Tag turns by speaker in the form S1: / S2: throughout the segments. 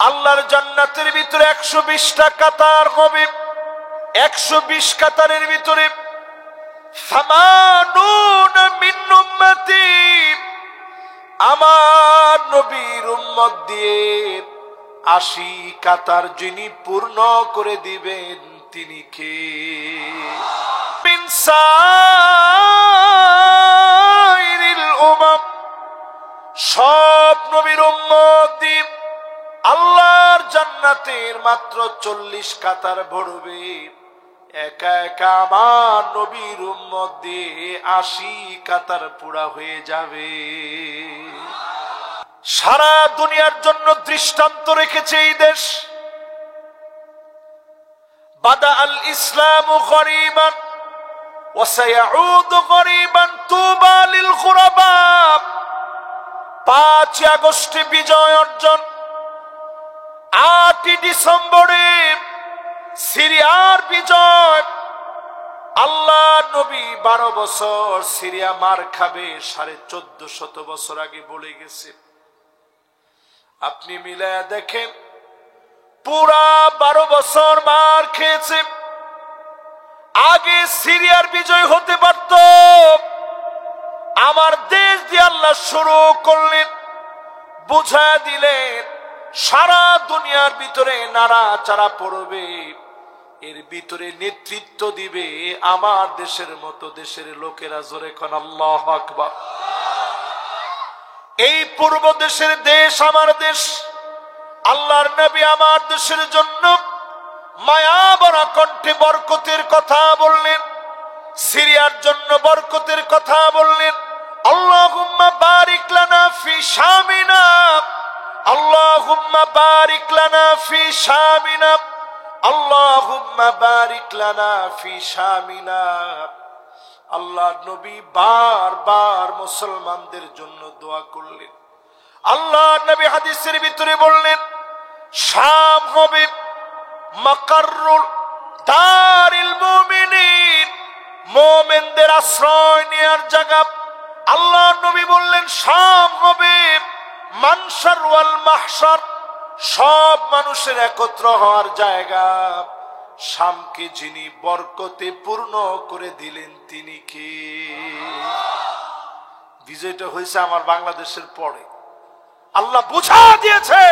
S1: আল্লাহর জান্নাতের ভিতরে 120টা কাতার হবে। 120 কাতারের ভিতরে সামানুনা মিন উম্মতি, আমার নবীর উম্মত দিয়ে 80 কাতার যিনি পূর্ণ করে দিবেন তিনি কে? মিন সাইরিল উমাম, সব নবীর উম্মত দিয়ে আল্লাহর জান্নাতের মাত্র 40 কাতার ভরবে। একা একা আমার নবীর উম্মত দিয়ে 80 কাতার পুরা হয়ে যাবে। সারা দুনিয়ার জন্য দৃষ্টান্ত রেখেছে এই দেশ। বাদা আল ইসলামু গরীবান ওয়া সায়াউদু গরীবান তুবা লিল গুরাবা। 5 আগস্টে বিজয় অর্জন, 8 ডিসেম্বরে সিরিয়ার বিজয়। আল্লাহ নবী 12 বছর সিরিয়া মার খাবে 1450 বছর আগে বলে গেছে। আপনি মিলায়া দেখেন, পুরা 12 বছর মার খেয়েছে। আগে সিরিয়ার বিজয় হতে পারত। আমার দেশ দিয়ে আল্লাহ শুরু করলেন, বুঝা দিলেন সারা দুনিয়ার ভিতরে নাড়াচাড়া পড়বে, এর ভিতরে নেতৃত্ব দিবে আমার দেশের মতো দেশের লোকেরা। জোরে কোন আল্লাহু আকবার। এই পূর্ব দেশের দেশ আমার দেশ। আল্লাহর নবী আমার দেশের জন্য মায়া ভরা কণ্ঠে বরকতের কথা বললেন, সিরিয়ার জন্য বরকতের কথা বললেন। আল্লাহুম্মা বারিক লানা ফি শামিনা, আল্লাহুম্মা বারিক লানা ফি শামিনা, আল্লাহুম্মা বারিক লানা ফি শামিনা। আল্লাহ নবী বারবার মুসলমানদের জন্য দোয়া করলেন। আল্লাহ নবী হাদিসের ভিতরে বললেন, শাম হবে মাকাররুল দারিল মুমিনিন, মুমিনদের আশ্রয় নেয়ার জায়গা। আল্লাহ নবী বললেন, শাম হবে মানশার ওয়াল মাহশার, সব মানুষের একত্র হওয়ার জায়গা। শামকে যিনি বরকতে পূর্ণ করে দিলেন তিনি কে? বিজয়টা হয়েছে আমার বাংলাদেশের পরে। আল্লাহ বুঝা দিয়েছে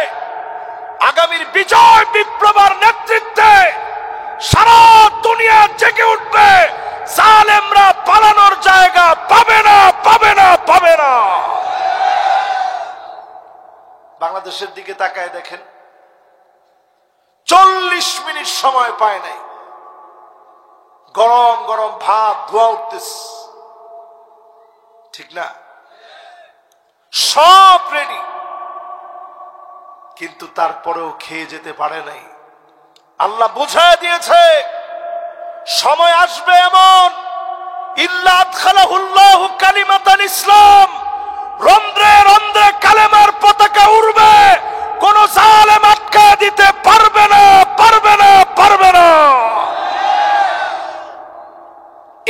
S1: আগামীর বিজয় বিপ্লবের নেতৃত্বে সারা দুনিয়া জেগে উঠবে। জালেমরা পালানোর জায়গা পাবে না, পাবে না, পাবে না। বাংলাদেশের দিকে তাকায় দেখেন, 40 মিনিট সময় পায় নাই, গরম গরম ভাত ধোয়া উঠতেছে, ঠিক না? সব রেডি, কিন্তু তারপরেও খেয়ে যেতে পারে নাই। আল্লাহ বুঝায় দিয়েছে সময় আসবে এমন, ইল্লা আদখালাহুল্লাহু কালিমাতাল ইসলাম, রন্ধ্রে রন্ধ্রে কালেমার পতাকা উড়বে, কোন জালেম আটকা দিতে পারবে না, পারবে না, পারবে না।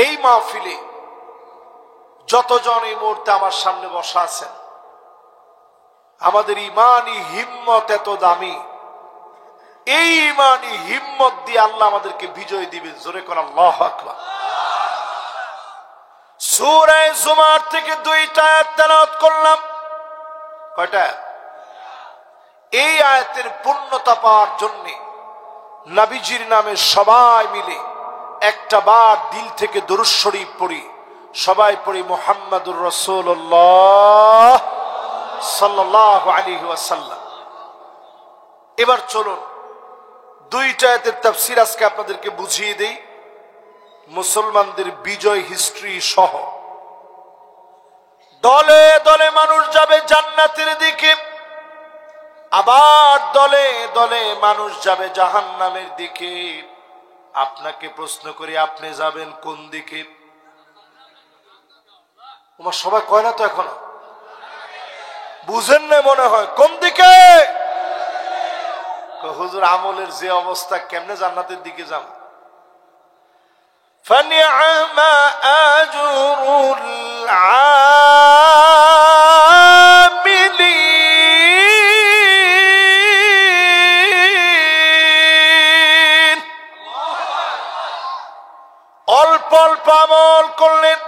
S1: এই মাহফিলে যতজন এই মুহূর্তে আমার সামনে বসা আছেন, আমাদের ইমানি হিম্মত এত দামি, এই ইমানি হিম্মত দিয়ে আল্লাহ আমাদেরকে বিজয় দিবেন। জোরে কোন আল্লাহু আকবার। সূরা জুমার থেকে 2টা আয়াত তেলাওয়াত করলাম। কয়টা? এই আয়াতের পূর্ণতা পাওয়ার জন্য নবীজির নামে সবাই মিলে একটা বার দিল থেকে দরুদ শরীফ পড়ি। সবাই পড়ি মুহাম্মাদুর রাসূলুল্লাহ সাল্লাল্লাহু আলাইহি ওয়াসাল্লাম। এবার চলুন 2টা আয়াতের তাফসীর আজকে আপনাদেরকে বুঝিয়ে দেই, মুসলমানদের বিজয় হিস্ট্রি সহ। দলে দলে মানুষ যাবে জান্নাতের দিকে, আবার দলে দলে মানুষ যাবে জাহান্নামের দিকে। আপনাকে প্রশ্ন করি, আপনি যাবেন কোন দিকে? তোমার সবাই কয় না তো এখনো, বুঝেন না মনে হয়। কোন দিকে? হুজুর আমলের যে অবস্থা, কেমনে জান্নাতের দিকে যাব? فَنِعْمَ أَجْرُ الْعَامِلِينَ আমল করলেন,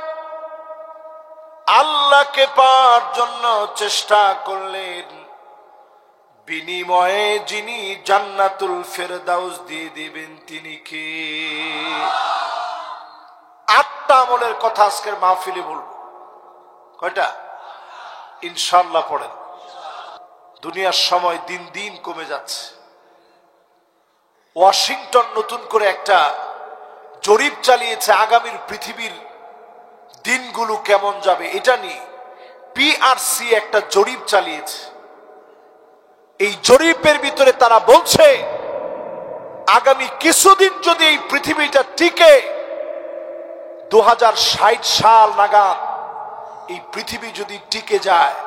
S1: আল্লাহকে পাওয়ার জন্য চেষ্টা করলেন, বিনিময়ে যিনি জান্নাতুল ফেরদাউস দিয়ে দিবেন তিনি কে? 8টা আমলের কথা আজকের মাহফিলে বলবো। কয়টা? ইনশাআল্লাহ পড়েন। দুনিয়ার সময় দিন দিন কমে যাচ্ছে। ওয়াশিংটন নতুন করে একটা জরিপ চালিয়েছে আগামীর পৃথিবীর দিনগুলো কেমন যাবে এটা নিয়ে। পিআরসি একটা জরিপ চালিয়েছে। এই জরিপের ভিতরে তারা বলছে আগামী কিছুদিন যদি এই পৃথিবীটা টিকে 2060 সাল নাগাদ এই পৃথিবী যদি টিকে যায়,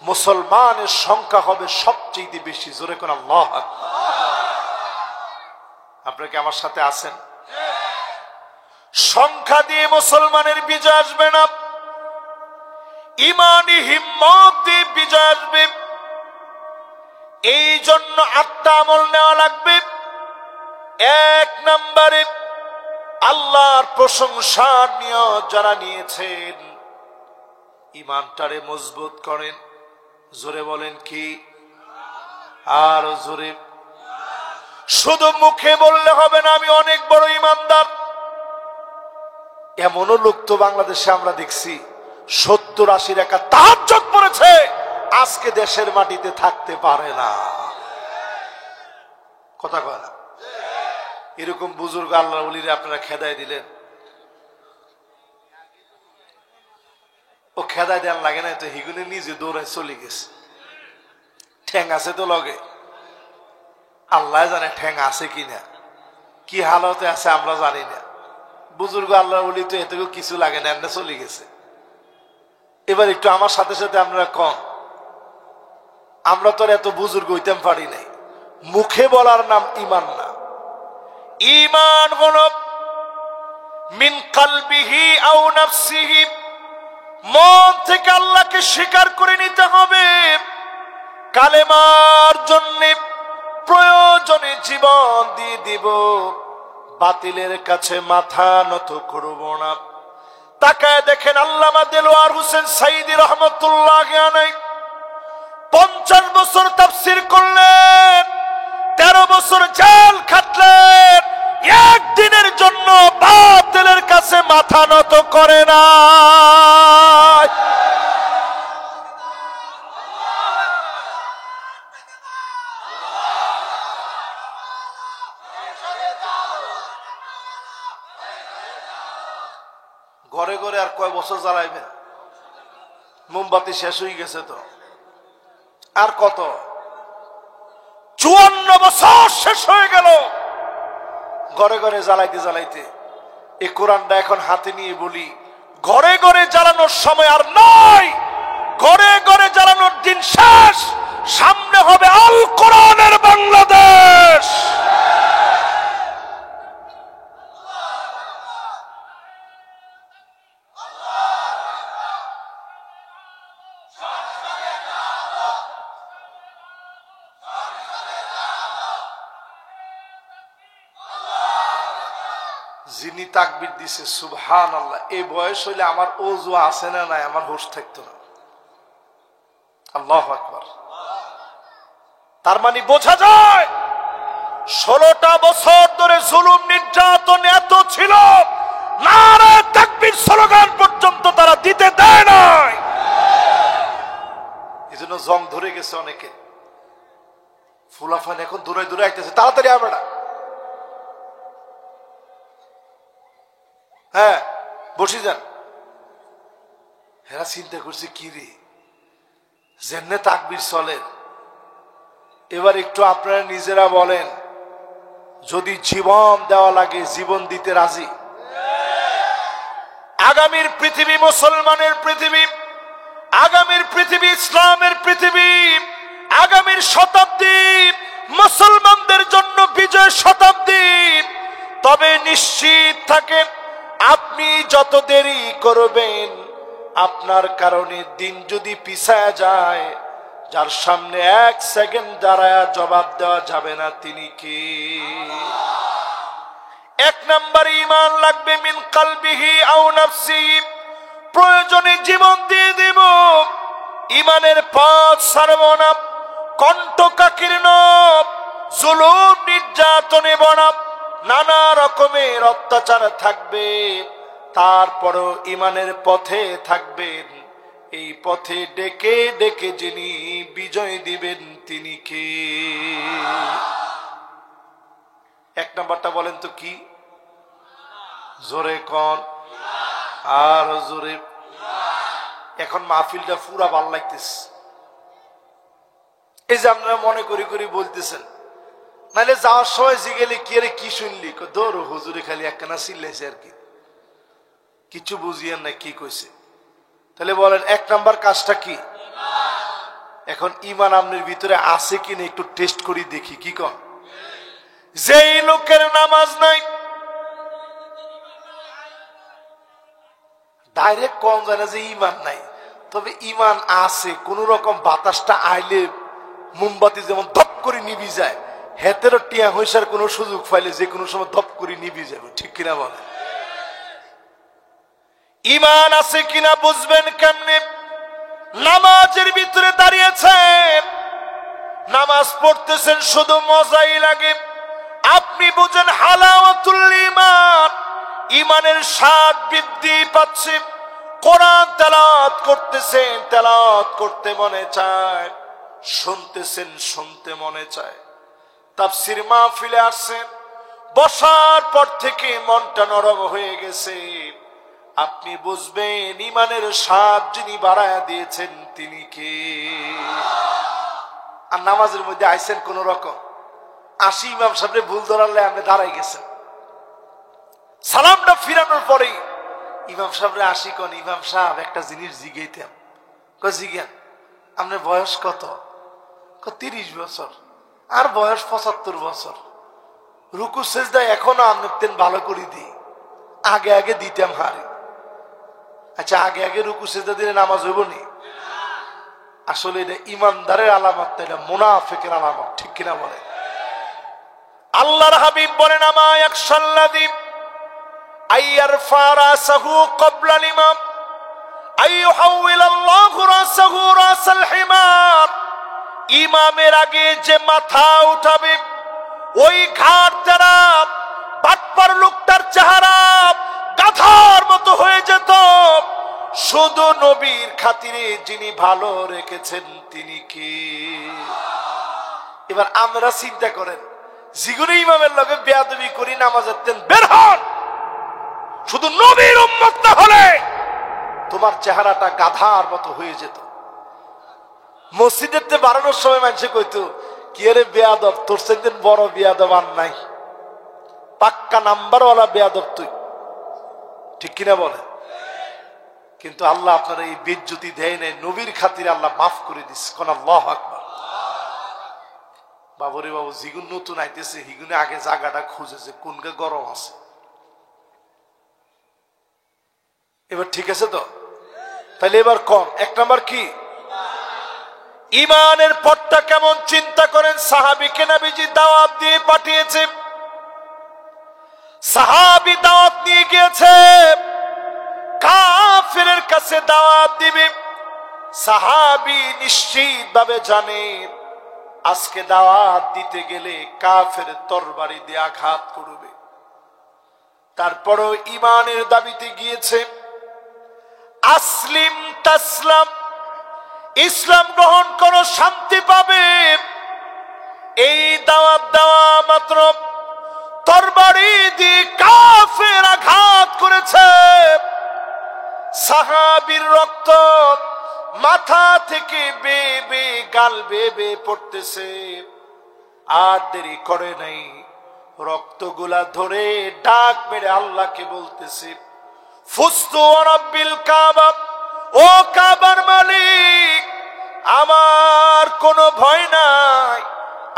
S1: মুসলমানের সংখ্যা হবে সবচেয়ে বেশি। জোরে কোন আল্লাহু আকবার। আপনারা কি আমার সাথে আছেন? সংখ্যা দিয়ে মুসলমানের বিজয় আসবে না, ইমানি হিম্মত দিয়ে বিজয় আসবে। এই জন্য 8টা আমল নেওয়া লাগবে। 1 নম্বরে আল্লাহর প্রশংসার নিয়ত যারা নিয়েছেন, ইমানটারে মজবুত করেন। জোরে বলেন কি? আর জোরে। শুধু মুখে বললে হবে না আমি অনেক বড় ইমানদার। এমনও লোক তো বাংলাদেশে আমরা দেখছি 70-80 রাকাত তাহাজ্জুদ পড়েছে, আজকে দেশের মাটিতে থাকতে পারে না। কথা কয় না? এরকম বুজুর্গ আল্লাহর ওলিরে আপনারা খেদায় দিলেন। ও খেদায় দেন লাগে না তো, হিগুনে নিজে দৌড়ায় চলে গেছে। ঠ্যাং আছে তো লগে, আল্লাহ জানে ঠ্যাং আছে কিনা, কি হালতে আছে আমরা জানি না। বুজুর্গ আল্লাহর ওলি তো এতেও কিছু লাগে না, এমনি চলে গেছে। এবার একটু আমার সাথে সাথে আপনারা কম, আমরা তো এত বুজুর্গ হইতাম পারি নাই। মুখে বলার নাম ঈমান না। ঈমান হলো মিন কলবিহি আও নাফসিহি, মন থেকে আল্লাহকে স্বীকার করে নিতে হবে। কালেমার জন্য প্রয়োজনে জীবন দিয়ে দিব, বাতিলের কাছে মাথা নত করব না। তাকায় দেখেন আল্লামা দেলোয়ার হোসেন সাইদী রহমাতুল্লাহি আলাইহি 50 বছর তাফসীর করলেন, 13 বছর জেল খাটলেন, একদিনের জন্য বাতিলের কাছে মাথা নত করে না। ঘরে ঘরে আর কয় বছর জ্বালাইবেন? মোমবাতি শেষ হয়ে গেছে তো, আর কত? 54 বছর শেষ হয়ে গেল ঘরে ঘরে জ্বালাইতে জ্বালাইতে। এই কোরআনটা এখন হাতে নিয়ে বলি, ঘরে ঘরে জ্বালানোর সময় আর নাই। ঘরে ঘরে জ্বালানোর দিন শেষ, সামনে হবে আল কোরআনের বাংলাদেশ। যিনি তাকবীর দিছে সুবহানাল্লাহ, এই বয়স হইলে আমার ওযু আছে না নাই আমার হুঁশ থাকতো না। আল্লাহু আকবার। তার মানে বোঝা যায় 16টা বছর ধরে জুলুম নির্যাতন এত ছিল, নারে তাকবীর স্লোগান পর্যন্ত তারা দিতে দেয় নাই। এজন্য জং ধরে গেছে অনেকে। ফুলাফান এখন দূরে দূরে আইতেছে, তাড়াতাড়ি আবে না। হ্যাঁ বসে যান। এরা চিন্তা করছে কি রে, যেমনে তাকবীর চলে। এবার একটু আপনারা নিজেরা বলেন, যদি জীবন দেওয়া লাগে জীবন দিতে রাজি? আগামীর পৃথিবী মুসলমানের পৃথিবী, আগামীর পৃথিবী ইসলামের পৃথিবী, আগামীর শতাব্দী মুসলমানদের জন্য বিজয় শতাব্দী। তবে নিশ্চিত থাকেন আপনি যত দেরি করবেন, আপনার কারণে দিন যদি পিছায় যায়, যার সামনে 1 সেকেন্ড দাঁড়ায় জবাব দেওয়া যাবে না তিনি কি? এক নাম্বার ঈমান লাগবে মিন কলবিহি আও নাফসিহি, প্রয়োজনে জীবন দিয়ে দেব, ঈমানের পথ ছাড়ব না, কণ্টকাকীর্ণ জুলুম নির্যাতনে বনা নানা রকমের অত্যাচার থাকবে, তারপরও ঈমানের পথে থাকবেন। এই পথে ডেকে ডেকে যিনি বিজয় দিবেন তিনি কে? এক নাম্বারটা বলেন তো কি? জোরে কোন, আর জোরে। এখন মাহফিলটা পুরা ভাল লাগতেছে। এই যে আপনারা মনে করি করি বলতেছেন, নাহলে যাওয়ার সময় জিগেলে কি রে কি শুনলি, দৌড় হুজুরে খালি একখানা চিল্লাইছে আর কি, কিছু বুঝিয়েন না কি কইছে। তাহলে বলেন এক নাম্বার কাজটা কি? এখন ঈমান আপনার ভিতরে আছে কিনা একটু টেস্ট করি দেখি, কি কন? যেই লোকের নামাজ নাই, ডাইরেক্ট কম যায় না যে ঈমান নাই, তবে ঈমান আছে, কোন রকম বাতাসটা আইলে মোমবাতি যেমন ধপ করে নিবি যায়, হেতেরও টিয়া হইসার কোন সুযোগ পাইলে যে কোনো সময় ধপ করে নিবি যাবে, ঠিক কিনা বলে? ঈমান আছে কিনা বুঝবেন কেমনে? নামাজের ভিতরে দাঁড়িয়েছেন, নামাজ পড়তেছেন, শুধু মজাই লাগে, আপনি বুঝেন হালাওয়াতুল ঈমান, ঈমানের স্বাদ বৃদ্ধি পাচ্ছে। কোরআন তেলাওয়াত করতেছেন, তেলাওয়াত করতে মনে চায়, শুনতেছেন, শুনতে মনে চায়। তাফসীর মাহফিলে আসছেন, বসার পর থেকে মনটা নরম হয়ে গেছে, আপনি বুঝবেন ঈমানের স্বাদ যিনি বাড়ায়া দিয়েছেন তিনি কে। আর নামাজের মধ্যে আইছেন কোন রকম, আসি ইমাম সাহেব ভুল ধরালে আপনি দাঁড়াই গেছেন, সালামটা ফিরানোর পরে ইমাম সাহেবরে আসি কোন, ইমাম সাহেব একটা জিনিস জিজ্ঞাইতাম। জিজ্ঞান আপনার বয়স কত? 30 বছর। আর বয়স 75 বছর। রুকু সেজদা এখনো আপনার ভালো করে দিই, আগে আগে দিতাম হারে। আচ্ছা, আগে আগে রুকু সেজদা দিলে নামাজ হইব নি? আসলে এটা ইমানদারের আলামত, এটা মুনাফিকের আলামত, ঠিক কিনা বলে? আল্লাহর হাবিব বলেন, আমা ইয়াখশাল্লাযী আইয়ারফা রাসাহু ক্বাবলা লিমাম আইয়ুহাউইলাল্লাহু রাসাহু রাসাল হিমার, ইমামের আগে যে মাথা উঠাবে ওই ঘাড় দ্বারা বাটপার লোকটার চেহারা গাধার মতো হয়ে যেত। শুধু নবীর খাতিরে যিনি ভালো রেখেছেন তিনি কি? এবার আমরা চিন্তা করেন, জিগুরি ইমামের লগে বেয়াদবি করি নামাজের তেন বের হন, শুধু নবীর উম্মত না হলে তোমার চেহারাটা গাধার মতো হয়ে যেত। মসজিদের বাড়ানোর সময় মানুষে কইতো, কি রে বেয়াদব, তোর সেদিন বড় বেয়াদব আর নাই, পাক্কা নাম্বারওয়ালা বেয়াদব তুই, ঠিক কিনা বলে? কিন্তু আল্লাহ আপনারা এই বেজ্জতি দেয় নাই, নবীর খাতিরে আল্লাহ মাফ করে দিস, কোন আল্লাহু আকবার। বাবরে বাবু, জিগুন নতুন আইতেছে, হিগুনে আগে জায়গাটা খুঁজেছে কোনকে গরম আছে। এবার ঠিক আছে তো? তাহলে এবার কম, এক নাম্বার কি? ঈমানের পথটা কেমন চিন্তা করেন। সাহাবীকে নবীজি দাওয়াত দিয়ে পাঠিয়েছে, সাহাবী দাওয়াত নিয়ে গিয়েছে, কাফেরের কাছে দাওয়াত দিবে। সাহাবী নিশ্চিত ভাবে জানে আজকে দাওয়াত দিতে গেলে কাফের তরবারি দিয়ে আঘাত করবে, তারপরও ঈমানের দাবিতে গিয়েছে। আসলিম তাসলাম, ইসলাম গ্রহণ করো শান্তি পাবে, এই দাওয়াত দেওয়া মাত্র তরবারি দিয়ে কাফের আঘাত করেছে। সাহাবীর রক্ত মাথা থেকে বেয়ে গাল বেয়ে পড়তেছে, আর দেরি করে নাই, রক্তগুলা ধরে ডাক মেরে আল্লাহকে বলতেছে, ফুস্তু রাব্বিল কাবা, ও কাবার মালিক, আমার কোনো ভয় নাই,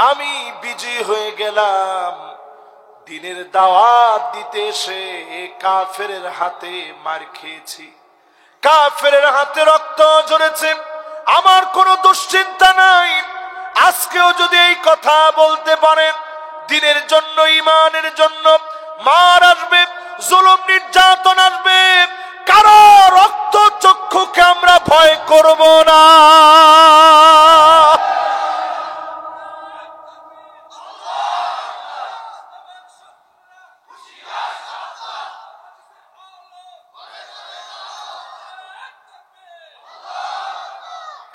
S1: আমি বিজয়ী হয়ে গেলাম। দিনের দাওয়াত দিতে এসে কাফেরের হাতে মার খেয়েছি, কাফেরের হাতে রক্ত ঝরেছে, আমার কোনো দুশ্চিন্তা নাই। আজকেও যদি এই কথা বলতে পারেন, দিনের জন্য, ঈমানের জন্য, মার আসবে, জুলুম নির্যাতন আসবে, কারো রক্ত চক্ষুকে আমরা ভয় করব না।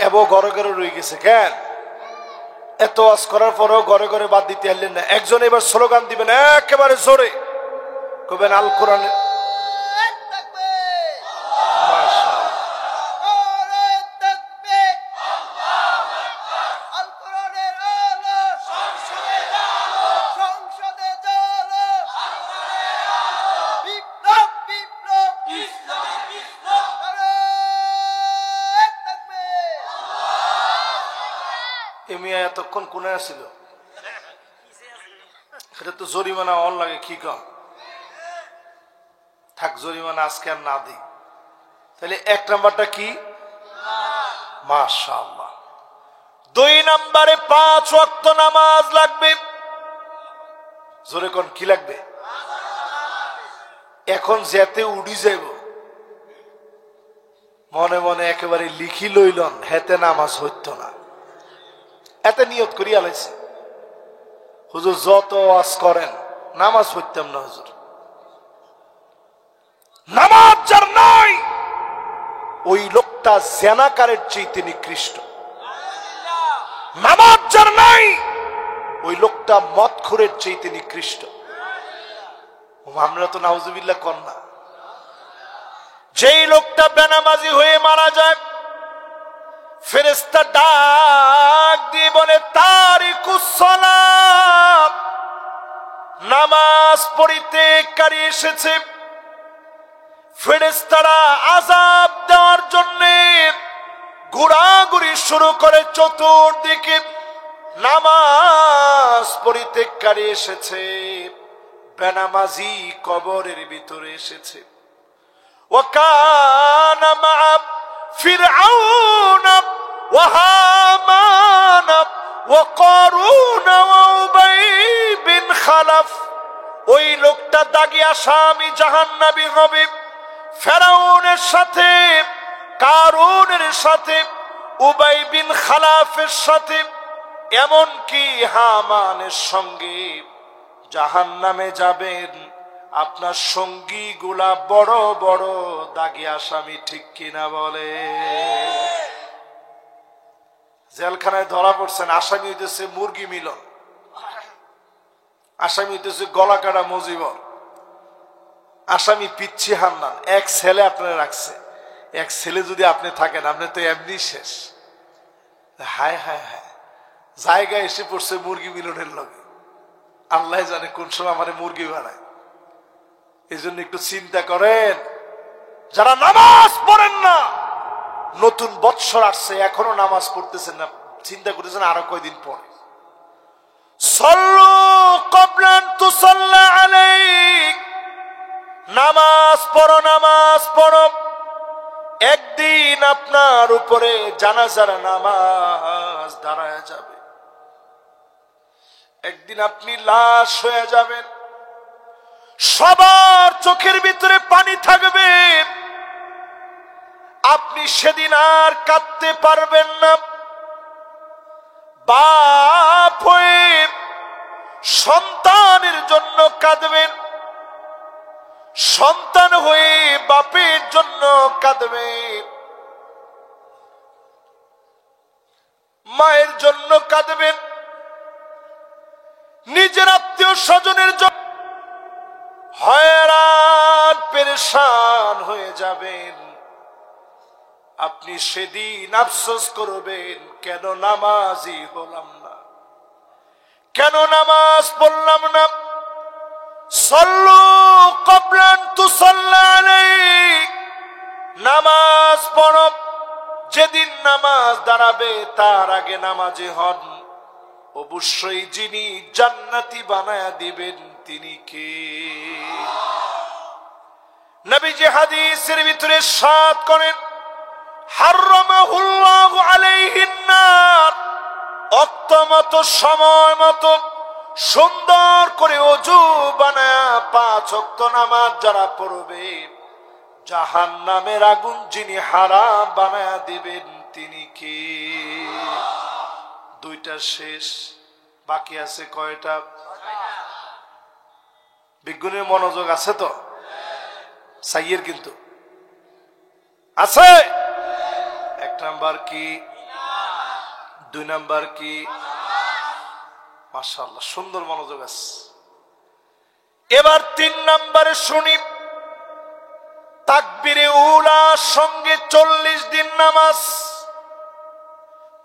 S1: এবং ঘরে ঘরে রয়ে গেছে কেন? এত ওয়াজ করার পরেও ঘরে ঘরে বাদ দিতে পারলেন না। একজন এবার স্লোগান দিবেন একেবারে জোরে, কবেন আল কোরআন। মিয়া এতক্ষণ কোনে আসছিল, এটা তো জরিমানা অন লাগে কি কম থাক, জরিমানা আজকে আর না দিই। তাহলে এক নাম্বারটা কি? মাশাআল্লাহ। 2 নম্বরে 5 ওয়াক্ত নামাজ লাগবে। জোরে কোন কি লাগবে? এখন যেতে উড়ি যাইব মনে মনে একেবারে লিখি লইলন, হেতে নামাজ হইতো না, এতে নিয়ত করি আলাইছে হুজুর যত ওয়াজ করেন নামাজ পড়তাম না হুজুর। নামাজ যার নাই ওই লোকটা জেনাকারের চেয়ে নিকৃষ্ট। নামাজ যার নাই ওই লোকটা মদখোরের চেয়ে নিকৃষ্ট। আমরা তো নাউজুবিল্লাহ কর না। যেই লোকটা বেনামাজি হয়ে মারা যায়, ফেরেশতা ডাক দিয়ে বলে তারিকুস সালাত, নামাজ পড়িতে কারি এসেছে। ফেরেশতারা আযাব দেওয়ার জন্য ঘোরাঘুরি শুরু করে চতুর্দিকে। নামাজ পড়িতে কারি এসেছে, বেনামাজি কবরের ভিতরে এসেছে। ওয়াকানা মা ফিরআউন ওয়া হামান ওয়া কারুন ওয়া উবাই বিন খালাফ। ওই লোকটা দাগী আসামি, জাহান্নামী হবে। ফেরাউনের সাথে, কারুনের সাথে, উবাই বিন খালাফের সাথে, এমনকি হামানের সঙ্গে জাহান্নামে যাবেন। আপনার সঙ্গী গুলা বড় বড় দাগী আসামি, ঠিক কিনা বলে? জেলখানায় ধরা পড়ছেন, আসামি হইতেছে মুরগি মিলন, আসামি হইতেছে গলা কাটা মজিবর, আসামি পিচ্ছি হান্নান। এক ছেলে আপনারা রাখছে, এক ছেলে যদি আপনি থাকেন আপনি তো এমনি শেষ। হায় হায় হায়, জায়গায় এসে পড়ছে মুরগি মিলনের লগে। আল্লাহ জানে কোন সময় আমার মুরগি বানায়। এই জন্য একটু চিন্তা করেন, যারা নামাজ পড়েন না, নতুন বৎসর আসছে এখনো নামাজ পড়তেছেন না, চিন্তা করতেছেন আরো কয়দিন পরে। সল্লু ক্বাবলা আন তুসাল্লা আলাইক, নামাজ পড়ো, নামাজ পড়ো। একদিন আপনার উপরে জানাজার নামাজ দাঁড়ায় যাবে, একদিন আপনি লাশ হয়ে যাবেন। সবার চোখের ভিতরে পানি থাকবে, আপনি সেদিন আর কাঁদতে পারবেন না। বাপ হয়ে সন্তানের জন্য কাঁদবেন, সন্তান হয়ে বাপের জন্য কাঁদবেন, মায়ের জন্য কাঁদবেন, নিজের আত্মীয় স্বজনের জন্য হয়রান পেরেশান হয়ে যাবেন। আপনি সেদিন আফসোস করবেন, কেন নামাজি হলাম না, কেন নামাজ পড়লাম না। সল্লু ক্বাবলা আন তুসাল্লা আলাইক, নামাজ পড়ো। যেদিন নামাজ দাঁড়াবে তার আগে নামাজি হন। অবশ্যই যিনি জান্নাতি বানায়া দিবেন তিনি কে? নবীজি হাদিসের ভিতরে ইরশাদ করেন, হারামাহুল্লাহু আলাইহিন নার, অক্ত মতো সময় মতো সুন্দর করে ওযু বানায়া 5 ওয়াক্ত নামাজ যারা পড়বে, জাহান্নামের আগুন যিনি হারাম বানায়া দিবেন তিনি কি? দুইটা শেষ, বাকি আছে কয়টা? বিজ্ঞানের মনোযোগ আছে তো? সাইয়ের কিন্তু আছে। 1 নাম্বার কি? 2 নাম্বার কি? মাশাআল্লাহ, সুন্দর মনোযোগ আছে। এবার 3 নাম্বারে শুনি, তাকবীরে উলার সঙ্গে 40 দিন নামাজ।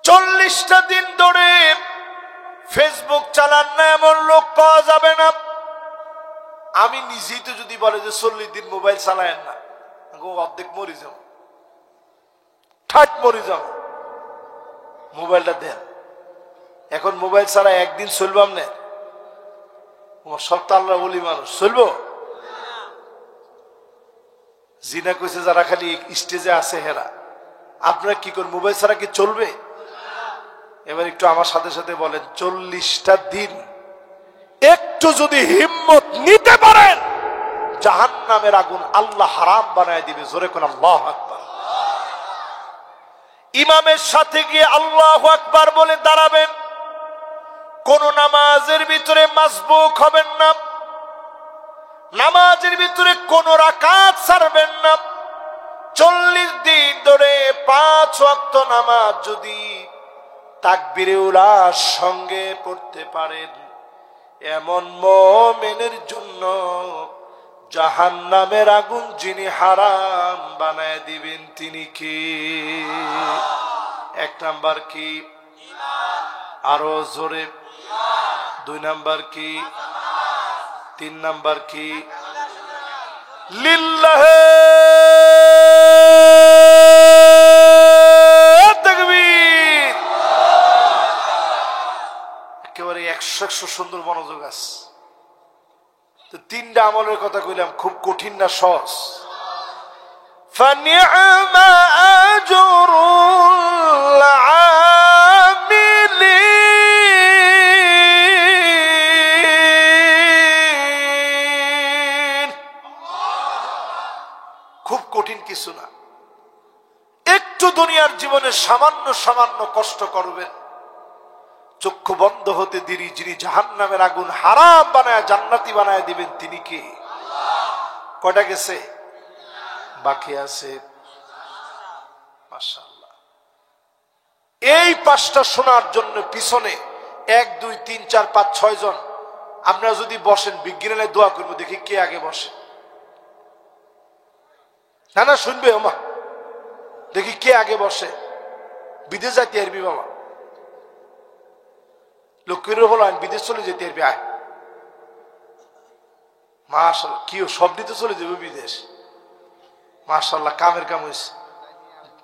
S1: 40টা দিন ধরে ফেসবুক চালান না এমন লোক পাওয়া যাবে না। আমি নিজেই তো যদি বলে যে 40 দিন মোবাইল চালায়েন না, অর্ধেক মরে যাও, ঠাট মরে যাও, মোবাইলটা দেন। এখন মোবাইল ছাড়া একদিন চলবাম না, সব তো আল্লাহ বলি মানুষ চলবো। জিনা কইছে যারা খালি স্টেজে আছে হেরা, আপনারা কি করেন? মোবাইল ছাড়া কি চলবে? এবার একটু আমার সাথে সাথে বলেন, 40টা দিন একটু যদি হিম্মত নিতে পারেন, জাহান্নামের আগুন আল্লাহ হারাম বানায় দিবে। জোরে কোন আল্লাহু আকবার। ইমামের সাথে গিয়ে আল্লাহু আকবার বলে দাঁড়াবেন। কোন নামাজের ভিতরে মাসবুক হবেন না, নামাজের ভিতরে কোন রাকাত ছাড়বেন না। 40 দিন ধরে 5 ওয়াক্ত নামাজ যদি তাকবীরে উলার সঙ্গে পড়তে পারেন, এমন মুমিনের জন্য জাহান্নামের আগুন যিনি হারাম বানায় দিবেন তিনি কি? 1 নাম্বার কি? আরো জোরে। 2 নাম্বার কি? 3 নাম্বার কি? লিল্লাহে তাকবীর। একেবারে 100 সুন্দর মনোযোগ আছে। তো 3টা আমলের কথা কইলাম, খুব কঠিন না সহজ? ফানিআমা আজরুল আমিলিন। খুব কঠিন কিছু না। একটু দুনিয়ার জীবনে সামান্য সামান্য কষ্ট করবেন, চক্ষু বন্ধ হতে দেরি যিনি জাহান্নামের আগুন হারাম বানায় জান্নাতি বানায় দিবেন তিনি কি? কয়টা গেছে? বাকি আছে। মাশাআল্লাহ। এই 5টা শোনার জন্য পিছনে 1 2 3 4 5 6 জন আপনারা যদি বসেন, বিজ্ঞানে দোয়া করব, দেখি কে আগে বসে। না না শুনবে ওমা, দেখি কে আগে বসে। বিদেশ যাইতে পারবি বাবা, লোকের হলো আমি বিদেশ চলে যেতে পারবি, আয়। মাশাআল্লাহ, কি সব দিতে চলে যাবে বিদেশ। মাশাআল্লাহ, কামের কাম হয়েছে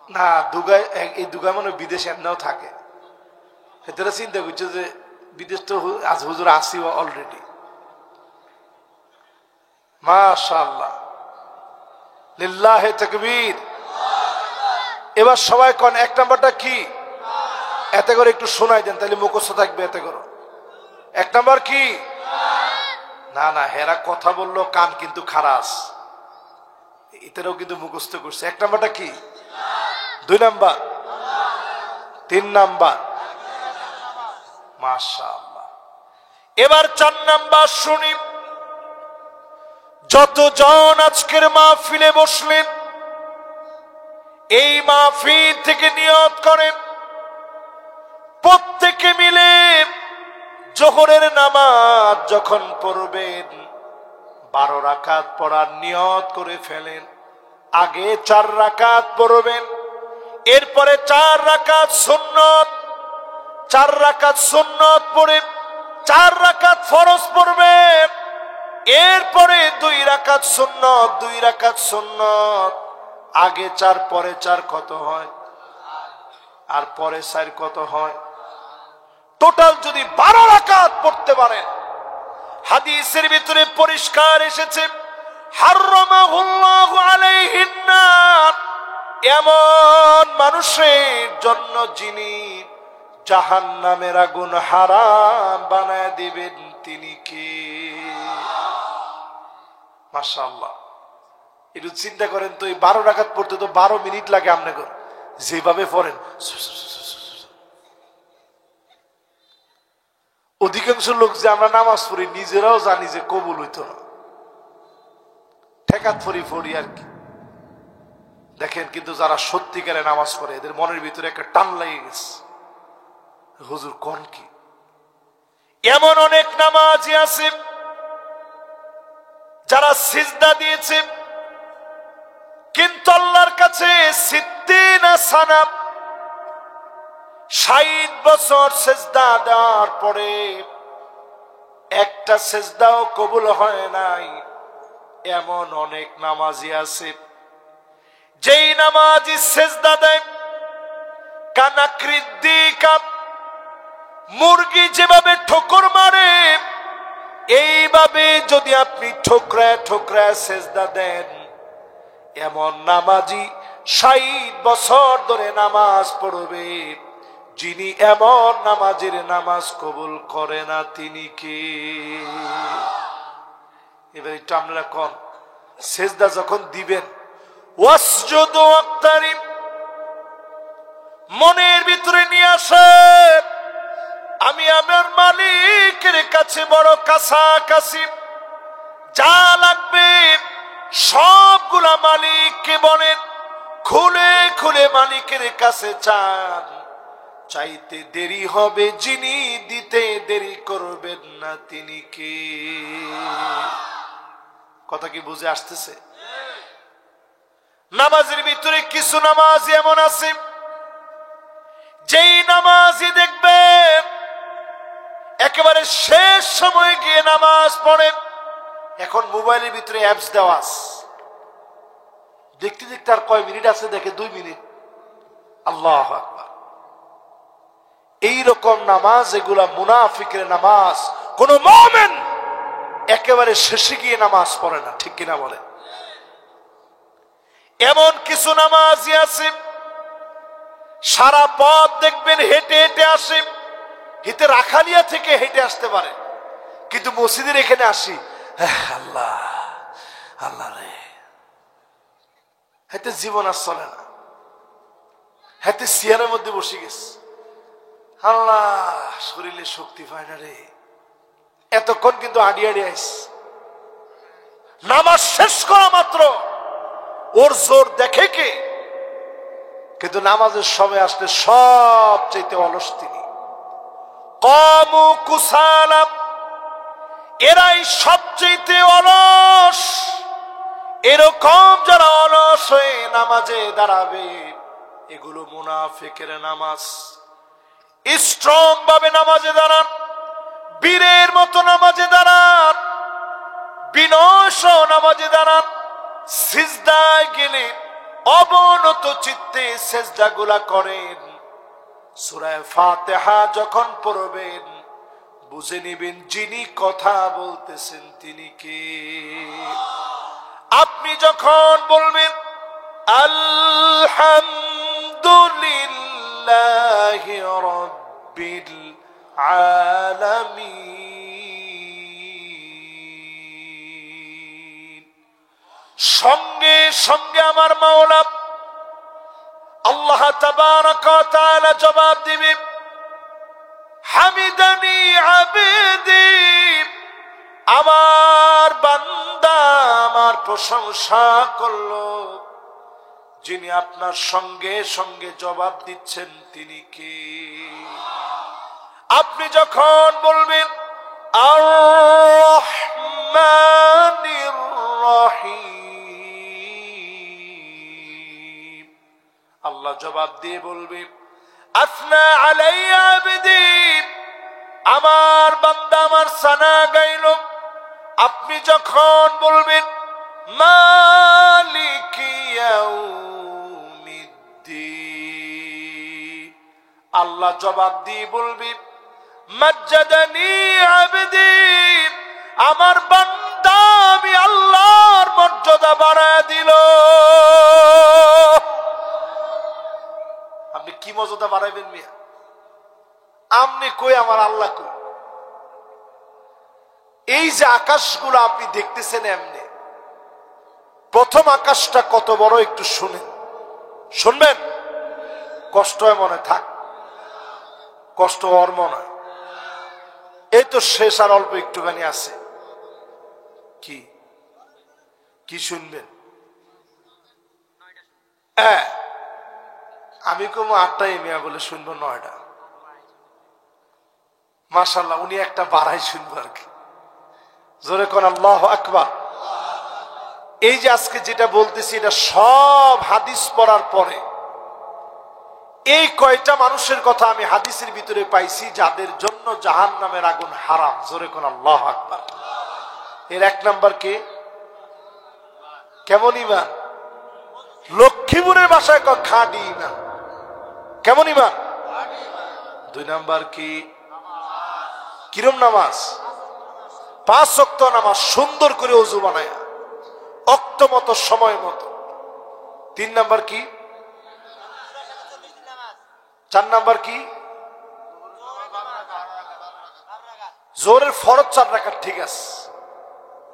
S1: না। দুগায় এই দুগায় মনে বিদেশে এমনিও থাকে। এটারা চিন্তা করছে যে বিদেশ তো আজ হুজুর আসি অলরেডি। মাশাআল্লাহ, লিল্লাহে তাকবীর। এবার সবাই কোন 1 নাম্বারটা কি? এতে করে একটু শোনাই দেন, তাহলে মুখস্থ থাকবে। এতে করো 1 নাম্বার কি? না না, হেরা কথা বললো, কান কিন্তু খারাপ, এটারও কিন্তু মুখস্থ করছে। 1 নাম্বারটা কি? 2 নাম্বার? 3 নাম্বার? মাশাআল্লাহ। এবার 4 নাম্বার শুনি। যতজন আজকের মাহফিলে বসলেন, এই মাহফিল থেকে নিয়ত করেন প্রত্যেকে মিলে জোহরের নামাজ যখন পড়বেন 12 রাকাত পড়ার নিয়ত করে ফেলেন। আগে 4 রাকাত পড়বেন, এরপরে 4 রাকাত সুন্নত, 4 রাকাত সুন্নত পড়ে 4 রাকাত ফরজ পড়বেন, এরপরে 2 রাকাত সুন্নত, 2 রাকাত সুন্নত। আগে 4 পরে 4 কত হয়? আর পরে 4 কত হয়? টোটাল যদি 12 রাকাত পড়তে পারেন, হাদিসের ভিতরে পরিষ্কার এসেছে, হারামাহুল্লাহু আলাইহিন নার, এমন মানুষের জন্য যিনি জাহান্নামের আগুন হারাম বানায় দিবেন তিনি কে? মাশাআল্লাহ। একটু চিন্তা করেন তো, এই 12 রাকাত পড়তে তো 12 মিনিট লাগে। আপনাকে যেভাবে পড়েন, অধিকাংশ লোক যে আমরা নামাজ পড়ি নিজেরাও জানি যে কবুল হইতো না, ঠেকাত ফড়ি আর কি। দেখেন, কিন্তু যারা সত্যিকারে নামাজ পড়ে এদের মনের ভিতরে একটা টান লেগে গেছে, হুজুর কোন কি। এমন অনেক নামাজি আছে যারা সিজদা দিয়েছে, কিন্তু আল্লাহর কাছে 60 বছর সিজদা দেওয়ার পরে একটা সিজদাও কবুল হয় নাই। এমন অনেক নামাজি আছে যেই নামাজি সিজদা দেয় কানাকৃদ্দিকা, মুরগি যেভাবে ঠোকর মারে এইভাবে যদি আপনি ঠোকরায় ঠোকরায় সিজদা দেন, এমন নামাজি 60 বছর ধরে নামাজ পড়বে, যিনি এমন নামাজের নামাজ কবুল করে না তিনি কে? এবার একটু আমরা কোন সিজদা যখন দিবেন, ওয়াসজুদু ওয়াক্তারিব, মনের ভিতরে নিয়ে আসেন আমি আমার মালিকের কাছে বড় কাছাকাছি, যা লাগবে সবগুলা মালিককে বলেন, খুলে খুলে মালিকের কাছে চান। চাইতে দেরি হবে যিনি দিতে দেরি করবেন না তিনি কে? কথা কি বুঝে আসতেছে? নামাজের ভিতরে কিছু নামাজি এমন আছে যেই নামাজি দেখবেন একেবারে শেষ সময় গিয়ে নামাজ পড়েন। এখন মোবাইলের ভিতরে অ্যাপস দেওয়া আছে, দেখতে দেখতে আর কয় মিনিট আছে দেখে 2 মিনিট। আল্লাহু আকবার। এইরকম নামাজ, এগুলা মুনাফিকের নামাজ। কোন মুমিন একেবারে শেষে গিয়ে নামাজ পড়ে না, ঠিক কিনা বলে? এমন কিছু নামাজি আছে সারা পথ দেখবেন হেঁটে হেঁটে আসে, হেঁটে রাখালিয়া থেকে হেঁটে আসতে পারে, কিন্তু মসজিদের এখানে আসি আল্লাহ আল্লাহ রে, হাতে জীবন আর চলে না, হাতে চেয়ারের মধ্যে বসে গেছে, আল্লাহ শরীরে শক্তি পায় না রে। এতক্ষণ কিন্তু আড়ি আড়ি আইস, নামাজ শেষ করা মাত্র ওর জোর দেখে কে? কিন্তু নামাজের সময় আসলে সবচেয়ে অলস তিনি। কামু কুসালা, এরাই সবচেয়ে অলস। এরকম যারা অলস হয়ে নামাজে দাঁড়াবে, এগুলো মুনাফিকের নামাজ। স্ট্রং ভাবে নামাজে দাঁড়ান, বীরের মতো নামাজে দাঁড়ান, বিনশ নামাজে দাঁড়ান। সিজদায় গেলে অবনত চিত্তে সিজদা গুলা করেন। সূরা ফাতিহা যখন পড়বেন বুঝে নেবেন যিনি কথা বলতেছেন তিনি কে। আপনি যখন বলবেন আলহামদুলিল্লাহি রাব্বিল আলামিন, সঙ্গে সঙ্গে আমার মাওলা আল্লাহ তাবারাকা ওয়া তাআলা জবাব দিবে, হামিদানি আবেদি, আমার বান্দা আমার প্রশংসা করলো। যিনি আপনার সঙ্গে সঙ্গে জবাব দিচ্ছেন তিনি কে? আপনি যখন বলবেন আর রহমানির রহিম, আল্লাহ জবাব দিয়ে বলবে আসনা আলাইয়া আবদি, আমার বান্দা আমার সানা গাইল। আপনি যখন বলবেন মালিকি ইয়াউমিদ্দিন, আল্লাহ জবাব দিয়ে বলবে মাজ্জাদানি আবদি, আমার বান্দা আমি আল্লাহর মর্যাদা বাড়ায় দিল। আপনি কি মর্যাদা বাড়াইবেন মিয়া? আমনে কই আমার আল্লাহ কই? এই যে আকাশগুলো আপনি দেখতেছেন এমনি, প্রথম আকাশটা কত বড় একটু শুনেন, শুনবেন? কষ্ট হয় মনে থাক, কষ্ট হওয়ার মনে, এই তো শেষ আর অল্প একটুখানি আছে। কি কি শুনবেন? হ্যাঁ, আমি কম 8টায় মিয়া বলে শুনবো 9টা। মাশাআল্লাহ, উনি একটা বাড়াই শুনবো আর কি। জোরে কোন আল্লাহু আকবার। এই যে আজকে যেটা বলতেছি এটা সব হাদিস পড়ার পরে এই কয়টা মানুষের কথা আমি হাদিসের ভিতরে পাইছি যাদের জন্য জাহান্নামের আগুন হারাম। জোরে কোন আল্লাহু আকবার। এর 1 নাম্বার কে? কেমন ইমান? লক্ষ্মীপুরের ভাষায় কয় খাঁটি ইমান। কেমন ইমান? 2 নাম্বার কি? কিরম নামাজ? 5 ওয়াক্ত নামাজ সুন্দর করে ওযু বানায়া ওয়াক্ত মতো সময় মতো। 3 নাম্বার কি? 4 নাম্বার কি? জোহরের ফরজ 4 রাকাত, ঠিক আছে।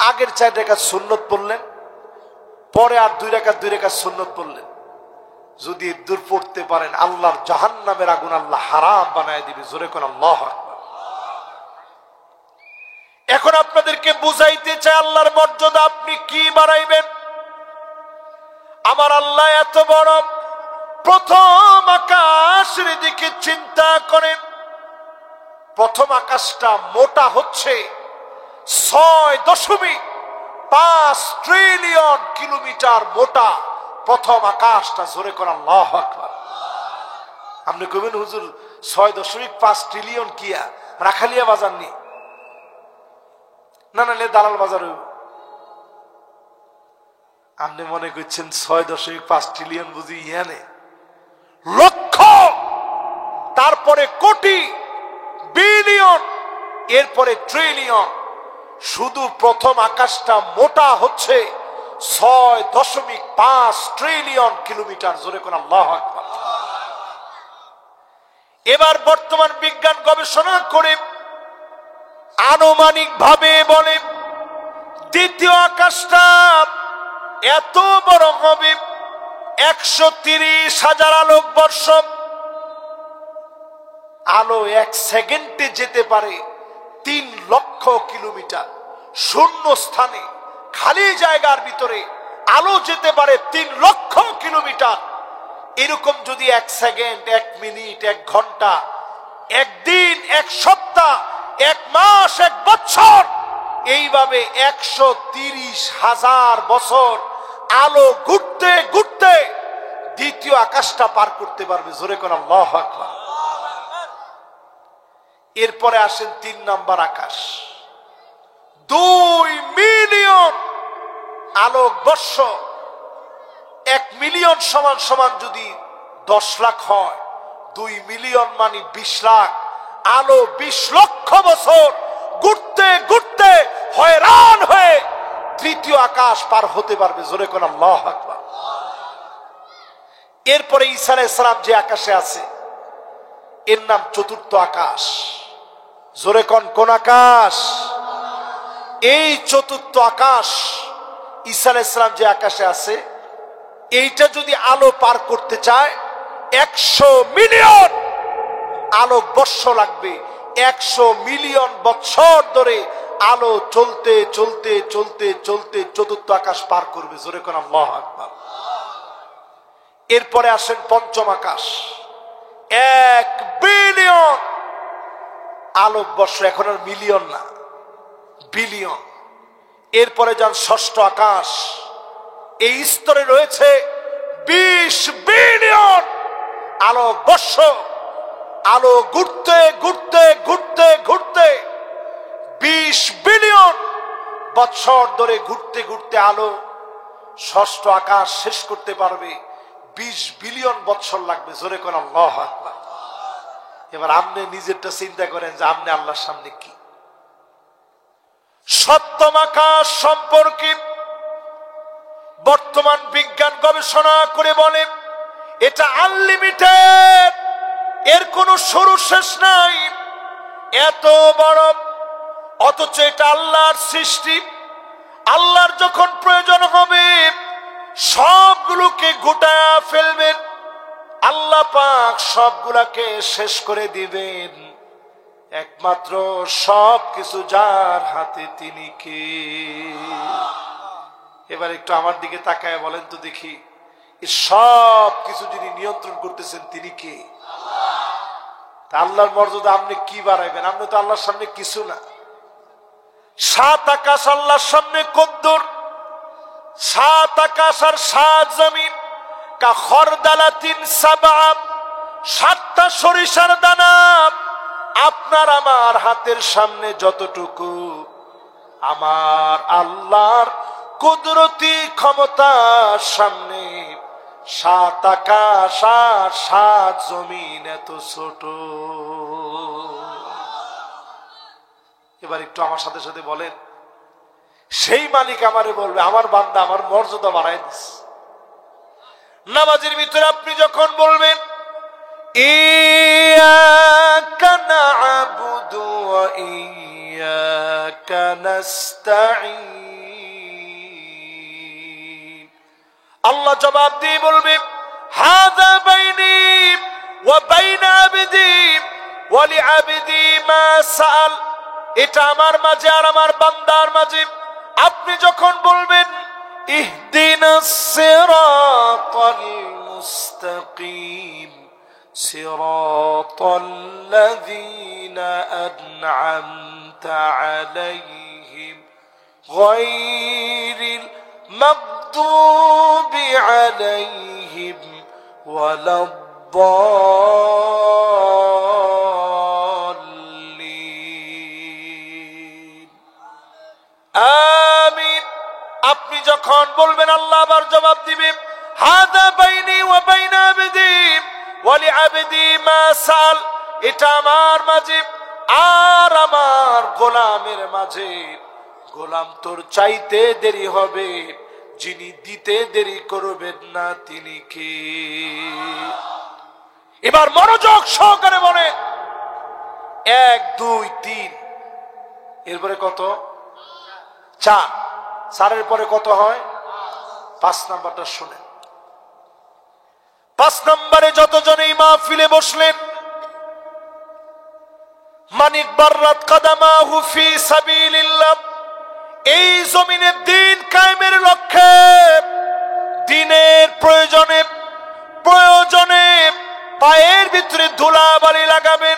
S1: আগের 4 রাকাত সুন্নত পড়লেন, পরে আর 2 রাকাত সুন্নত পড়লেন। যদি দূর পড়তে পারেন আল্লাহর জাহান্নামের আগুন আল্লাহ হারাম বানায় দিবে। জোরে কোন আল্লাহু আকবার। এখন আপনাদেরকে বুঝাইতে চাই আল্লাহর মর্যাদা আপনি কি বাড়াইবেন। আমার আল্লাহ এত বড়, প্রথম আকাশের দিকে চিন্তা করেন। প্রথম আকাশটা মোটা হচ্ছে 6.5 ট্রিলিয়ন কিলোমিটার মোটা প্রথম আকাশটা। জোরে করা আল্লাহু আকবার। আপনি কবেন হুজুর 6.5 ট্রিলিয়ন কিয়া রাখালিয়া বাজার নি? না না, দালাল বাজার হইব। আপনি মনে করছেন 6.5 ট্রিলিয়ন বুঝি ইয়ানে? লক্ষ, তারপরে কোটি, বিলিয়ন, এরপরে ট্রিলিয়ন। শুধু প্রথম আকাশটা মোটা হচ্ছে 6.5 ট্রিলিয়ন কিলোমিটার। জোরে কোন আল্লাহু আকবার। এবার বর্তমান বিজ্ঞান গবেষণা করে আনুমানিক ভাবে বলে দ্বিতীয় আকাশটা এত বড় হবে 130,000 আলোকবর্ষ। আলো 1 সেকেন্ডে যেতে পারে 3 লক্ষ কিলোমিটার। শূন্য স্থানে খালি জায়গার ভিতরে আলো যেতে পারে 3 লক্ষ কিলোমিটার। এরকম যদি 1 সেকেন্ড, 1 মিনিট, 1 ঘন্টা, 1 দিন, 1 সপ্তাহ, 1 মাস, 1 বছর, এইভাবে 130,000 বছর আলো ঘুরতে ঘুরতে দ্বিতীয় আকাশটা পার করতে পারবে। জোরে কোন আল্লাহু আকবার। এরপরে আসেন 3 নাম্বার আকাশ। 2 মিলিয়ন আলোকবর্ষ। 1 মিলিয়ন সমান সমান যদি 10 লাখ হয়, 2 মিলিয়ন মানে 20 লাখ। আলো 20 লক্ষ বছর ঘুরতে ঘুরতে হয়রান হয়ে তৃতীয় আকাশ পার হতে পারবে। জোরে কোন আল্লাহু আকবার। এরপরে ঈসা আলাইহিস সালাম যে আকাশে আছে এর নাম চতুর্থ আকাশ। জোরে কোন আকাশ? এই চতুর্থ আকাশ, ঈসা আলাইহিস সালাম যে আকাশে আছে, এইটা যদি আলো পার করতে চায় 100 মিলিয়ন আলোকবর্ষ লাগবে। 100 মিলিয়ন বছর ধরে আলো চলতে চলতে চলতে চলতে চতুর্থ আকাশ পার করবে। জোরে কোন আল্লাহু আকবার। এরপরে আসেন পঞ্চম আকাশ। 1 বিলিয়ন আলোকবর্ষ। এখন আর মিলিয়ন না, বিলিয়ন। এরপরে যান ষষ্ঠ আকাশ। এই স্তরে রয়েছে 20 বিলিয়ন আলোকবর্ষ। আলো ঘুরতে ঘুরতে ঘুরতে ঘুরতে 20 বিলিয়ন বছর ধরে ঘুরতে ঘুরতে আলো ষষ্ঠ আকাশ শেষ করতে পারবে 20 বিলিয়ন বছর লাগবে। জোরে কোন আল্লাহু আকবার। এবার আপনি নিজেরটা চিন্তা করেন যে আপনি আল্লাহর সামনে কি। সপ্তম আকাশ সম্পর্কে বর্তমান বিজ্ঞান গবেষণা করে বলে এটা আনলিমিটেড। এর কোনো শুরু শেষ নাই, এত বড়, অথচ এটা আল্লাহর সৃষ্টি। আল্লাহর যখন প্রয়োজন হবে সবগুলোকে গোটায়া ফেলবেন, আল্লাহ পাক সবগুলাকে শেষ করে দিবেন। একমাত্র সবকিছু যার হাতে, তিনি কে? এবার একটু আমার দিকে তাকায় বলেন তো দেখি, সব কিছু যিনি নিয়ন্ত্রণ করতেছেন তিনি কে? আল্লাহর মর্যাদা আপনি কি বাড়াইবেন? আপনি তো আল্লাহর সামনে কিছু না। 7 আকাশ আল্লাহর সামনে কদ্দুর, 7 আকাশ আর 7 জমিন কা খরদালাতিন সাবা, 7টা সরিষার দানা আপনার আমার হাতের সামনে যতটুকু, আমার আল্লাহর কুদরতি ক্ষমতার সামনে 7 আকাশ আর 7 জমিন এত ছোট। এবার একটু আমার সাথে সাথে বলেন, সেই মালিক আমারে বলবে, আমার বান্দা আমার মর্যাদা বাড়াই দিস। নামাজের ভিতরে আপনি যখন বলবেন ইয়াকা না'বুদু ওয়া ইয়াকা নাস্তাঈন, আল্লাহ জবাব দিয়ে বলবে হাযা বাইনি ওয়া বাইনা আবদি ওয়া লিআবদি মা সাআল, এটা আমার মাঝে আর আমার বান্দার মাঝে। আপনি যখন বলবেন ইহদিনাস সিরাতাল মুস্তাকিম সিরাতাল লাযীনা আন'আমতা আলাইহিম গায়রিল মাগদুবি আলাইহিম ওয়ালাদ-দাল্লিন। আমিন। আপনি যখন বলবেন আল্লাহ আবার জবাব দিবে হাযা বাইনি ওয়া বাইনা আবদি ওয়া লিআবদি মা সাল, এটা আমার মাঝে আর আমার গোলামের মাঝে। গোলাম তোর চাইতে দেরি হবে, যিনি দিতে দেরি করবেন না তিনি কে? এবার মনোযোগ সহকারে বলেন 1 2 3, এরপরে কত? 4, 4-এর পরে কত হয়? 5 নাম্বারটা শুনেন। 5 নম্বরে যতজন এই মাহফিলে বসলেন, মানিক বাররাত কাদামাহু ফি সাবিলিল্লাহ, এই জমিনে দ্বীন কায়েমের লক্ষ্যে, দ্বীনের প্রয়োজনে প্রয়োজনে পায়ের ভিতরে ধুলাবালি লাগাবেন।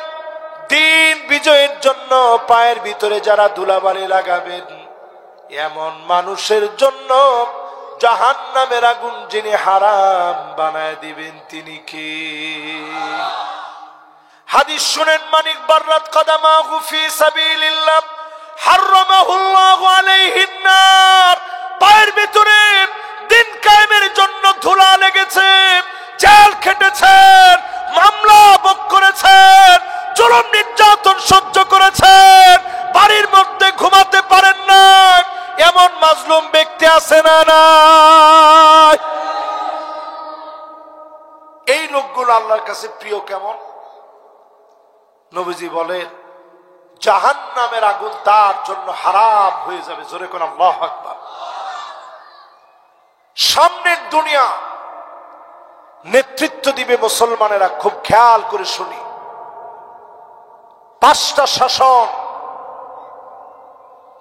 S1: দ্বীন বিজয়ের জন্য পায়ের ভিতরে যারা ধুলাবালি লাগাবেন, এমন মানুষের জন্য জাহান্নামের আগুন যিনি হারাম বানায় দিবেন তিনি কে? হাদিস শুনেন, মানিক বাররাত কাদামাহু ফি সাবিলিল্লাহ হারামাহুল্লাহু আলাইহিন নার, পায়ের ভিতরে দ্বীন কায়েমের জন্য ধুলা লেগেছে, জেল খেটেছেন, মামলা ভোগ করেছেন, জুলুম নির্যাতন সহ্য করেছেন, বাড়ির মধ্যে ঘুমাতে পারেন না, এমন মাজলুম ব্যক্তি আছে না নাই? এই লোকগুলো আল্লাহর কাছে প্রিয় কেমন? নবীজি বলেন জাহান্নামের আগুন তার জন্য হারাম হয়ে যাবে। জোরে কোন আল্লাহু আকবার। সামনের দুনিয়া নেতৃত্ব দিবে মুসলমানেরা, খুব খেয়াল করে শুনি। 5টা শাসন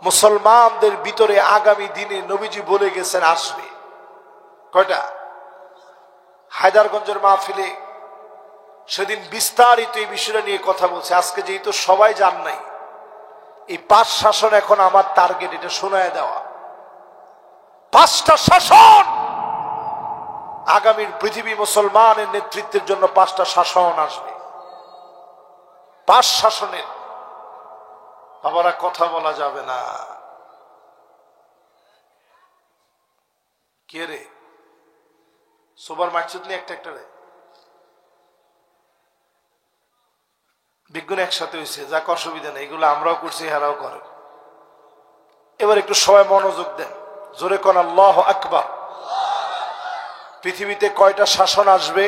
S1: মুসলমানদের ভিতরে আগামী দিনে নবীজি বলে গেছেন আসবে। কয়টা? হায়দারগঞ্জের মাহফিলে সেদিন বিস্তারিত এই বিষয়টা নিয়ে কথা বলছে। আজকে যেহেতু সবাই জান নাই, এই 5 শাসন এখন আমার টার্গেট, এটা শোনায় দেওয়া। 5টা শাসন আগামীর পৃথিবী মুসলমানের নেতৃত্বের জন্য 5টা শাসন আসবে। 5 শাসনের বাবারা কথা বলা যাবে না। কে রে সুপার মার্কেট নিয়ে একটা রে বিজ্ঞান একসাথে হয়েছে, যাক অসুবিধা নেই, এগুলো আমরাও করছি, হেরাও করে। এবার একটু সবাই মনোযোগ দেন, জোরে কোন আল্লাহু আকবার। পৃথিবীতে কয়টা শাসন আসবে?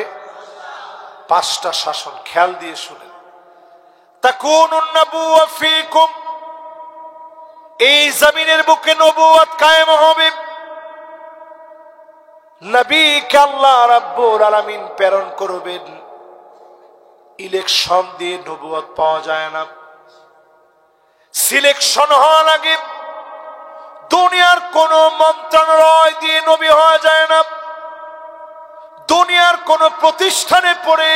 S1: 5টা শাসন খেয়াল দিয়ে শুনেন। তাকুনুন নবুওয়া ফীকুম, এই জমিনের বুকে নবুয়ত কায়েম হবে। নবীকে আল্লাহ রাব্বুল আলামিন প্রেরণ করবেন। ইলেকশন দিয়ে নবুয়ত পাওয়া যায় না, সিলেকশন হওয়া লাগে। দুনিয়ার কোন মন্ত্রণালয় দিয়ে নবী হওয়া যায় না, দুনিয়ার কোন প্রতিষ্ঠানে পড়ে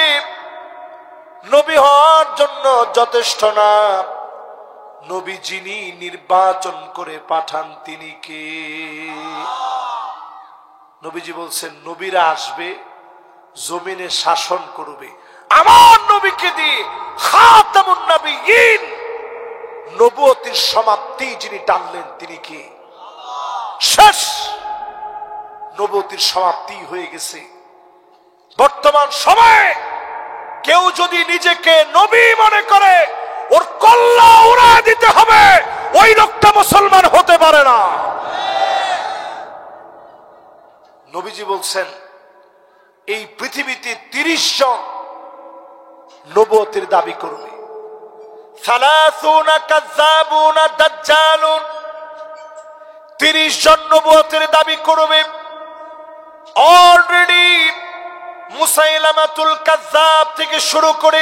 S1: নবী হওয়ার জন্য যথেষ্ট না। নবী যিনি নির্বাচন করে পাঠান তিনি কে? নবীজি বলছেন নবীরা আসবে, জমিনে শাসন করবে আমার নবীকে দিয়ে। খাতামুন নবিয়্যিন, নবুয়তের সমাপ্তি যিনি টানলেন তিনি কে? শেষ, নবুয়তের সমাপ্তি হয়ে গেছে। বর্তমান সময়ে কেউ যদি নিজেকে নবী মনে করে ওর কল্লা উড়া দিতে হবে, ওই লোকটা মুসলমান হতে পারে না। নবীজি বলছেন এই পৃথিবীতে 30 জন নবুয়তের দাবি করবে। 30 জন নবুয়তের দাবি করবে। অলরেডি মুসাইলামাতুল কাজ্জাব থেকে শুরু করে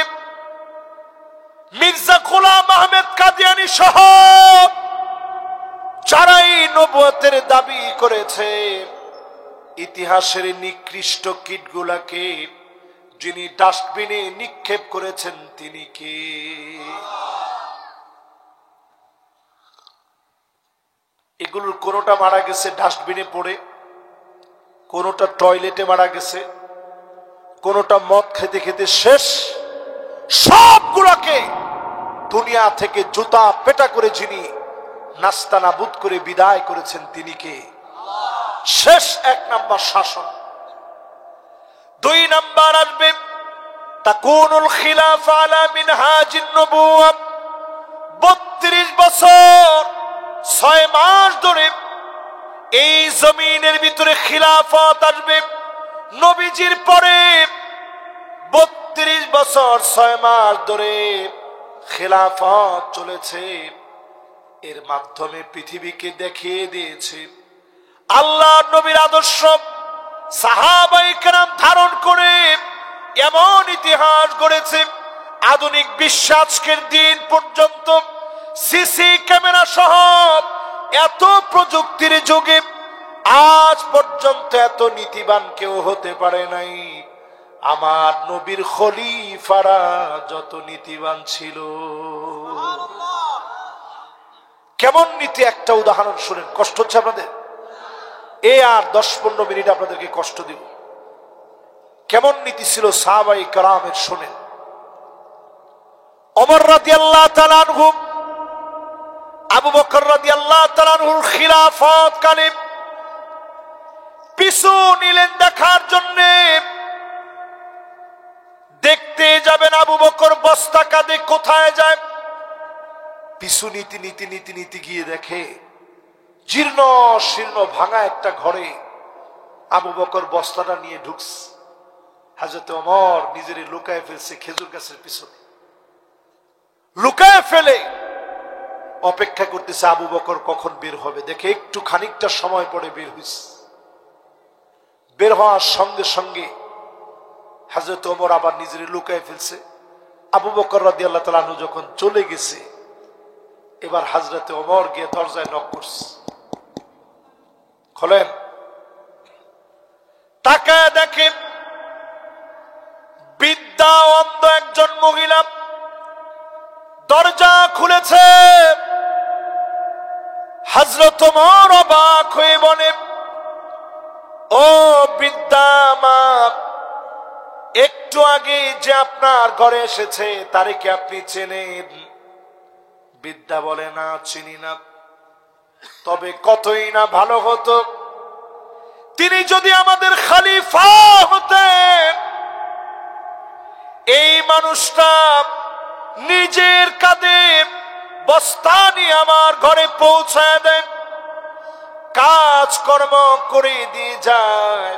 S1: মির্জা গোলাম আহমেদ কাদিয়ানী সহ যারাই নবুয়তের দাবি করেছে, ইতিহাসের নিকৃষ্ট কীটগুলাকে যিনি ডাস্টবিনে নিক্ষেপ করেছেন তিনি কে? এগুলোর কোনোটা মারা গেছে ডাস্টবিনে পড়ে, কোনোটা টয়লেটে মারা গেছে, কোনোটা মদ খেতে খেতে শেষ। সবগুলোকে দুনিয়া থেকে জুতা পেটা করে যিনি নাস্তানাবুদ করে বিদায় করেছেন তিনি কে? শেষ 1 নাম্বার শাসন। 2 নাম্বার আসবে তাকুনুল খিলাফা আলা মিনহাজিন নবুওয়া। 32 বছর 6 মাস ধরে এই জমিনের ভিতরে খিলাফত আসবে। নবীজির পরে 32 বছর 6 মাস ধরে খিলাফত চলেছে। এর মাধ্যমে পৃথিবীকে দেখিয়ে দিয়েছে আল্লাহ নবীর আদর্শ। সাহাবায়ে কেরাম ধারণ করে এমন ইতিহাস গড়েছে, আধুনিক বিশ্ব আজকের দিন পর্যন্ত সিসি ক্যামেরা সহ এত প্রযুক্তির যুগে আজ পর্যন্ত এত নীতিবান কেউ হতে পারে নাই। আমার নবীর খলিফারা যত নীতিবান ছিল। কেমন নীতি, একটা উদাহরণ শুনেন। কষ্ট হচ্ছে আপনাদের? আর 10-15 মিনিট আপনাদেরকে কষ্ট দিব। কেমন নীতি ছিল সাহাবায়ে কেরামের শুনেন। ওমর রাদিয়াল্লাহু তাআলা আনহু, আবু বকর রাদিয়াল্লাহু তাআলা আনহুর খিলাফত কালে পিছু নিলেন দেখার জন্য। দেখতে যাবেন আবু বকর বস্তা কাঁধে কোথায় যায়। পিছু নীতি নীতি নীতি নীতি গিয়ে দেখে জীর্ণ শীর্ণ ভাঙা একটা ঘরে আবু বকর বস্তাটা নিয়ে ঢুকছে। হযরত ওমর নিজের লুকায় ফেলছে খেজুর গাছের পিছনে, লুকায় ফেলে অপেক্ষা করতেছে আবু বকর কখন বের হবে। দেখে একটু খানিকটা সময় পরে বের হইছে। বের হওয়ার সঙ্গে সঙ্গে হযরত ওমর আবার নিজের লুকায় ফেলছে। আবু বকর রাদিয়াল্লাহু তাআলা আনহু যখন চলে গেছে, এবার হযরত ওমর গিয়ে দরজায় নক করছে। খোলেন। তাকায় দেখে বিদ্যা অন্ধ একজন মহিলা দরজা খুলেছে। হযরত ওমর অবাক হয়ে বলে, ও বিদ্যা মা, একটু আগে যে আপনার ঘরে এসেছে তারে কি আপনি চেনেন? বিদ্যা বলে, না চিনি না। তবে কতই না ভালো হতো তিনি যদি আমাদের খলিফা হতেন। এই মানুষটা নিজের কাঁধে বস্তা নিয়ে আমার ঘরে পৌঁছায় দেন, কাজকর্ম করে দিয়ে যায়।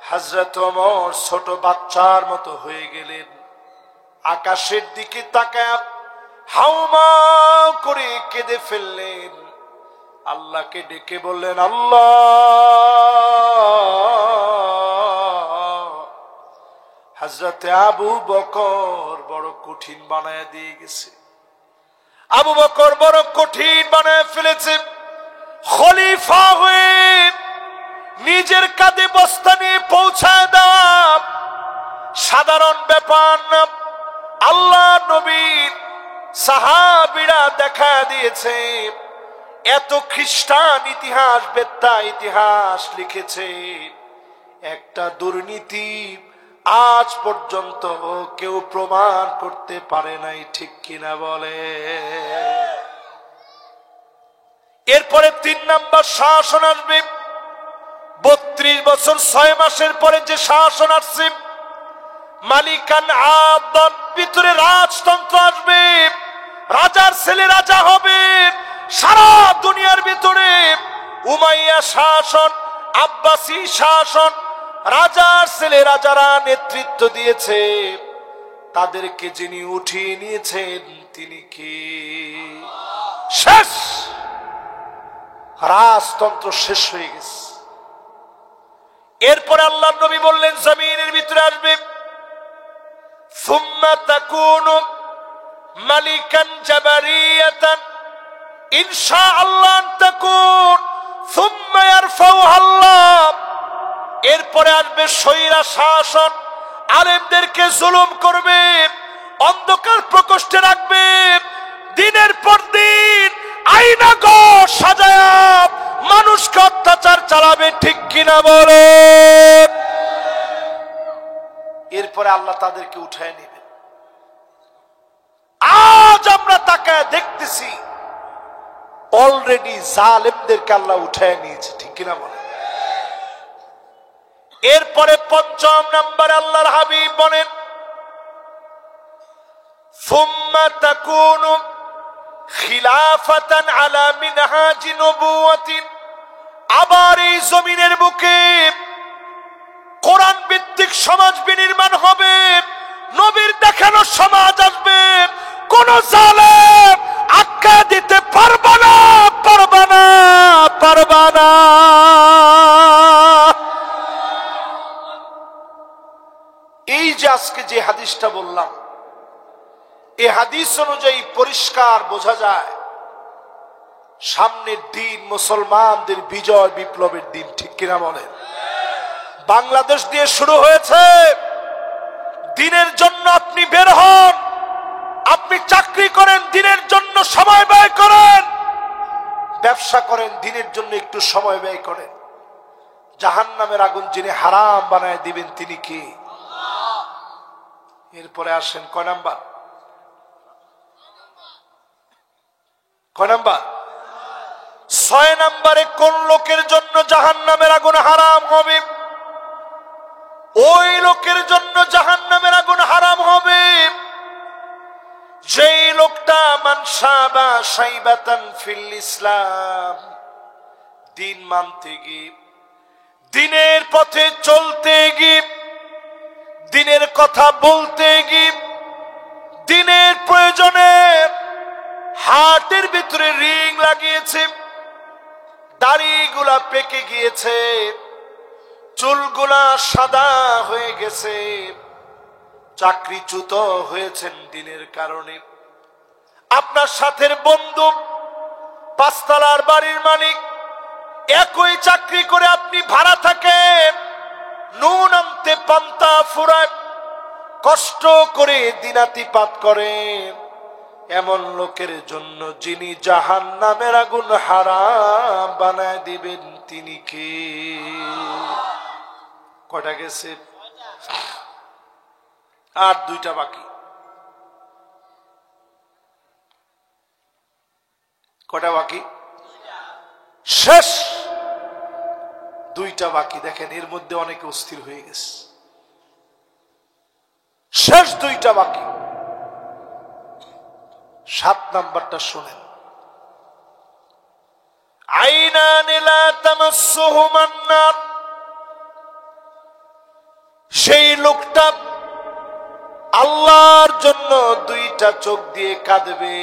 S1: হযরত ওমর ছোট বাচ্চার মতো হয়ে গেলেন। আকাশের দিকে তাকায় হাউমাউ করে কেঁদে ফেললেন। আল্লাহকে ডেকে বললেন, আল্লাহ, হযরতে আবু বকর বড় কঠিন বানায় দিয়ে গেছে। আবু বকর বড় কঠিন বানায় ফেলেছে। খলিফা হয়ে নিজের কাঁধে বস্তা নিয়ে পৌঁছায় দেওয়া সাধারণ ব্যাপার না। আল্লাহ নবীর সাহাবীরা দেখা দিয়েছে। এত খ্রিস্টান ইতিহাস বেত্তা ইতিহাস লিখেছে, একটা দুর্নীতি আজ পর্যন্ত কেউ প্রমাণ করতে পারে নাই, ঠিক কিনা বলে। এরপরে 3 নাম্বার শাসন আসবে। 32 বছর 6 মাসের পরে যে শাসন আসছে, মালিকান আদন, ভিতরে রাজতন্ত্র আসবে। রাজার ছেলে রাজা হবে সারা দুনিয়ার ভিতরে। উমাইয়া শাসন, আব্বাসী শাসন, রাজার ছেলে রাজারা নেতৃত্ব দিয়েছে। তাদেরকে যিনি উঠিয়ে নিয়েছেন তিনি কি? শেষ, রাজতন্ত্র শেষ হয়ে গেছে। এরপরে আল্লাহর নবী বললেন, জমিনের ভিতরে আসবে সুম্মা তাকুনু মালিকান জাবারিয়াতান ইনশাআল্লাহ তাকুন সুম্মা ইয়ারফাউহা আল্লাহ। এরপরে আসবে স্বৈরা শাসন, আলেমদেরকে জুলুম করবে, অন্ধকার প্রকোষ্ঠে রাখবে, দিনের পর দিন আইনা ঘর সাজায়া মানুষকে অত্যাচার চালাবে, ঠিক কিনা বলে। এরপরে আল্লাহ তাদেরকে উঠায় নেবেন। আজ আমরা তাকায় দেখতেছি অলরেডি জালেমদেরকে আল্লাহ উঠায় নিয়েছে, ঠিক কিনা বলে। এরপরে 5 নম্বরে আল্লাহর হাবিব বলেন, সুম্মা তাকুনু খিলাফাতান আলা মিনহাজি নবুওয়াতিন। আবার এই জমিনের বুকে কোরআন ভিত্তিক সমাজ বিনির্মাণ হবে, নবীর দেখানো সমাজ আসবে। কোন জালেম আক্কা দিতে পারবে না, পারবে না, পারবে না। এই যে আজকে যে হাদিসটা বললাম, এই হাদিস অনুযায়ী পরিষ্কার বোঝা যায় সামনের দিন মুসলমানদের বিজয় বিপ্লবের দিন, ঠিক কিনা বলেন। বাংলাদেশ দিয়ে শুরু হয়েছে। দিনের জন্য আপনি বের হন, আপনি চাকরি করেন, দিনের জন্য সময় ব্যয় করেন, ব্যবসা করেন, দিনের জন্য একটু সময় ব্যয় করেন। জাহান্নামের আগুন যিনি হারাম বানায় দিবেন তিনি কি? এরপরে আসেন কয় নাম্বার? 6 নম্বরে কোন লোকের জন্য জাহান্নামের আগুন হারাম হবে? ওই লোকের জন্য জাহান্নামের আগুন হারাম হবে যেই লোকটা মানসাবা সাইবাতান ফিল ইসলাম, দিন মানতে গিয়ে, দিনের পথে চলতে গিয়ে, দিনের কথা বলতে গিয়ে, দিনের প্রয়োজনে হাতের ভিতরে রিং লাগিয়েছে, দাড়িগুলা পেকে গিয়েছে, চুলগুলা সাদা হয়ে গেছে, চাকরিচ্যুত হয়েছেন দিনের কারণে। আপনার সাথের বন্ধু 5 তলার বাড়ির মালিক, একই চাকরি করে আপনি ভাড়া থাকেন, নুন আনতে পান্তা ফুরায়, কষ্ট করে দিনাতিপাত করেন। এমন লোকের জন্য যিনি জাহান্নামের আগুন হারাম বানায় দিবেন তিনি কে? কয়টা গেছে? আর 2টা বাকি। কয়টা বাকি? শেষ। 2টা বাকি। দেখেন এর মধ্যে অনেকে অস্থির হয়ে গেছে। শেষ 2টা বাকি। 7 নাম্বারটা শুনেন। আইনান লা তামাসসুহুমান নার লোকটা আল্লাহর জন্য দুইটা চোখ দিয়ে কাঁদবে,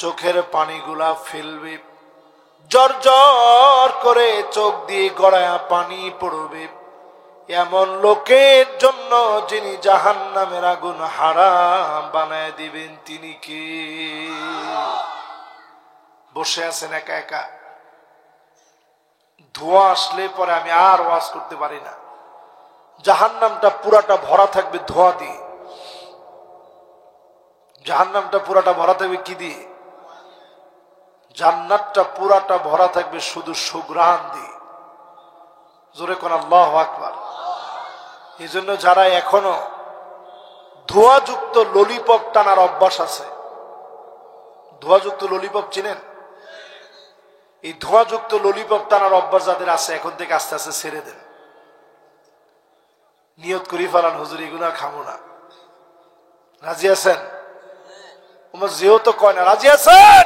S1: চোখের পানিগুলা ফেলবে, জর জর করে চোখ দিয়ে গড়ায়া পানি পড়বে। এমন লোকের জন্য যিনি জাহান্নামের আগুন হারাম বানায় দিবেন তিনি কে? বসে আছেন একা একা, ধোঁয়া আসলে পরে আমি আর ওয়াজ করতে পারি না। জাহান্নামটা পুরাটা ভরা থাকবে ধোঁয়া দিয়ে। জাহান্নামটা পুরাটা ভরা থাকবে কি দিয়ে? জান্নাতটা পুরাটা ভরা থাকবে শুধু সুঘ্রাণ দিয়ে। জোরে কোন আল্লাহু আকবার। এই জন্য যারা এখনো ধোঁয়াযুক্ত ললিপপ টানার অভ্যাস আছে, ধোঁয়াযুক্ত ললিপপ চিনেন? এই ধোঁয়াযুক্ত ললিপপ টানার অভ্যাস যাদের আছে, এখন থেকে আস্তে আস্তে ছেড়ে দেন। নিয়ত করি ফেলান, হুজুর এগুলো আর খাবো না। রাজি আছেন? যেও তো কয় না, রাজি আছেন?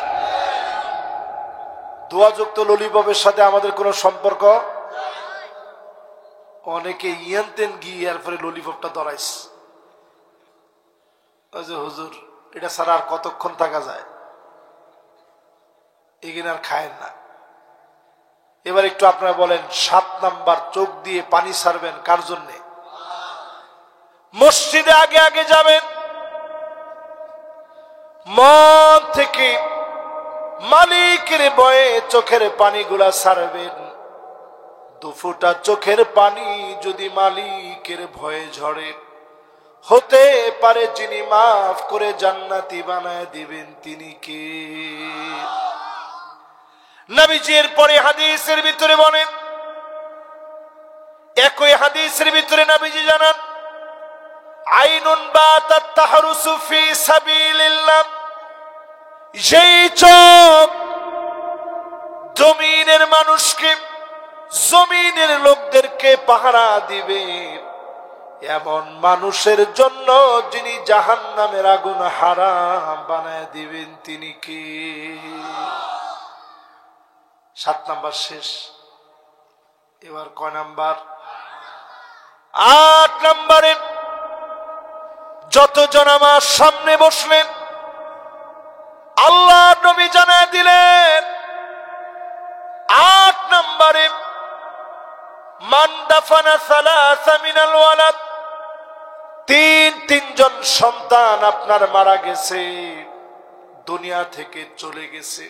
S1: ধোঁয়াযুক্ত ললিপপের সাথে আমাদের কোনো সম্পর্ক। অনেকে ইয়ানতেন গিয়ে এরপরে ললিপপটা ধরাইস, হুজুর এটা ছাড়া আর কতক্ষণ থাকা যায়, এখানে আর খায়েন না। এবার একটু আপনারা বলেন, 7 নাম্বার চোখ দিয়ে পানি ছাড়বেন কার জন্যে? মসজিদে আগে আগে যাবেন, মন থেকে মালিকের ভয়ে চোখের পানিগুলা ছাড়বেন। 2 ফোঁটা চোখের পানি যদি মালিকের ভয়ে ঝরে, হতে পারে যিনি মাফ করে জান্নাতি বানায় দিবেন তিনি কে? নবীজির পরে হাদিসের ভিতরে বলেন, একই হাদিসের ভিতরে নবীজি জানান, আইনুন বাতাত তাহরুসু ফি সাবিলিল্লাহ, যেই চোখ জমিনের মানুষকে, জমিনের লোকদেরকে পাহারা দিবে, এমন মানুষের জন্য যিনি জাহান্নামের আগুন হারাম বানায় দিবেন তিনি কে? 7 নাম্বার শেষ। এবার কয় নাম্বার? 8 নাম্বারে যতজন আমার সামনে বসলেন, আল্লাহ নবী জানায় দিলেন 8 নাম্বারে, মান দাফানা সালাসা মিনাল ওয়ালাদ, 3 জন সন্তান আপনার মারা গেছে, দুনিয়া থেকে চলে গেছে।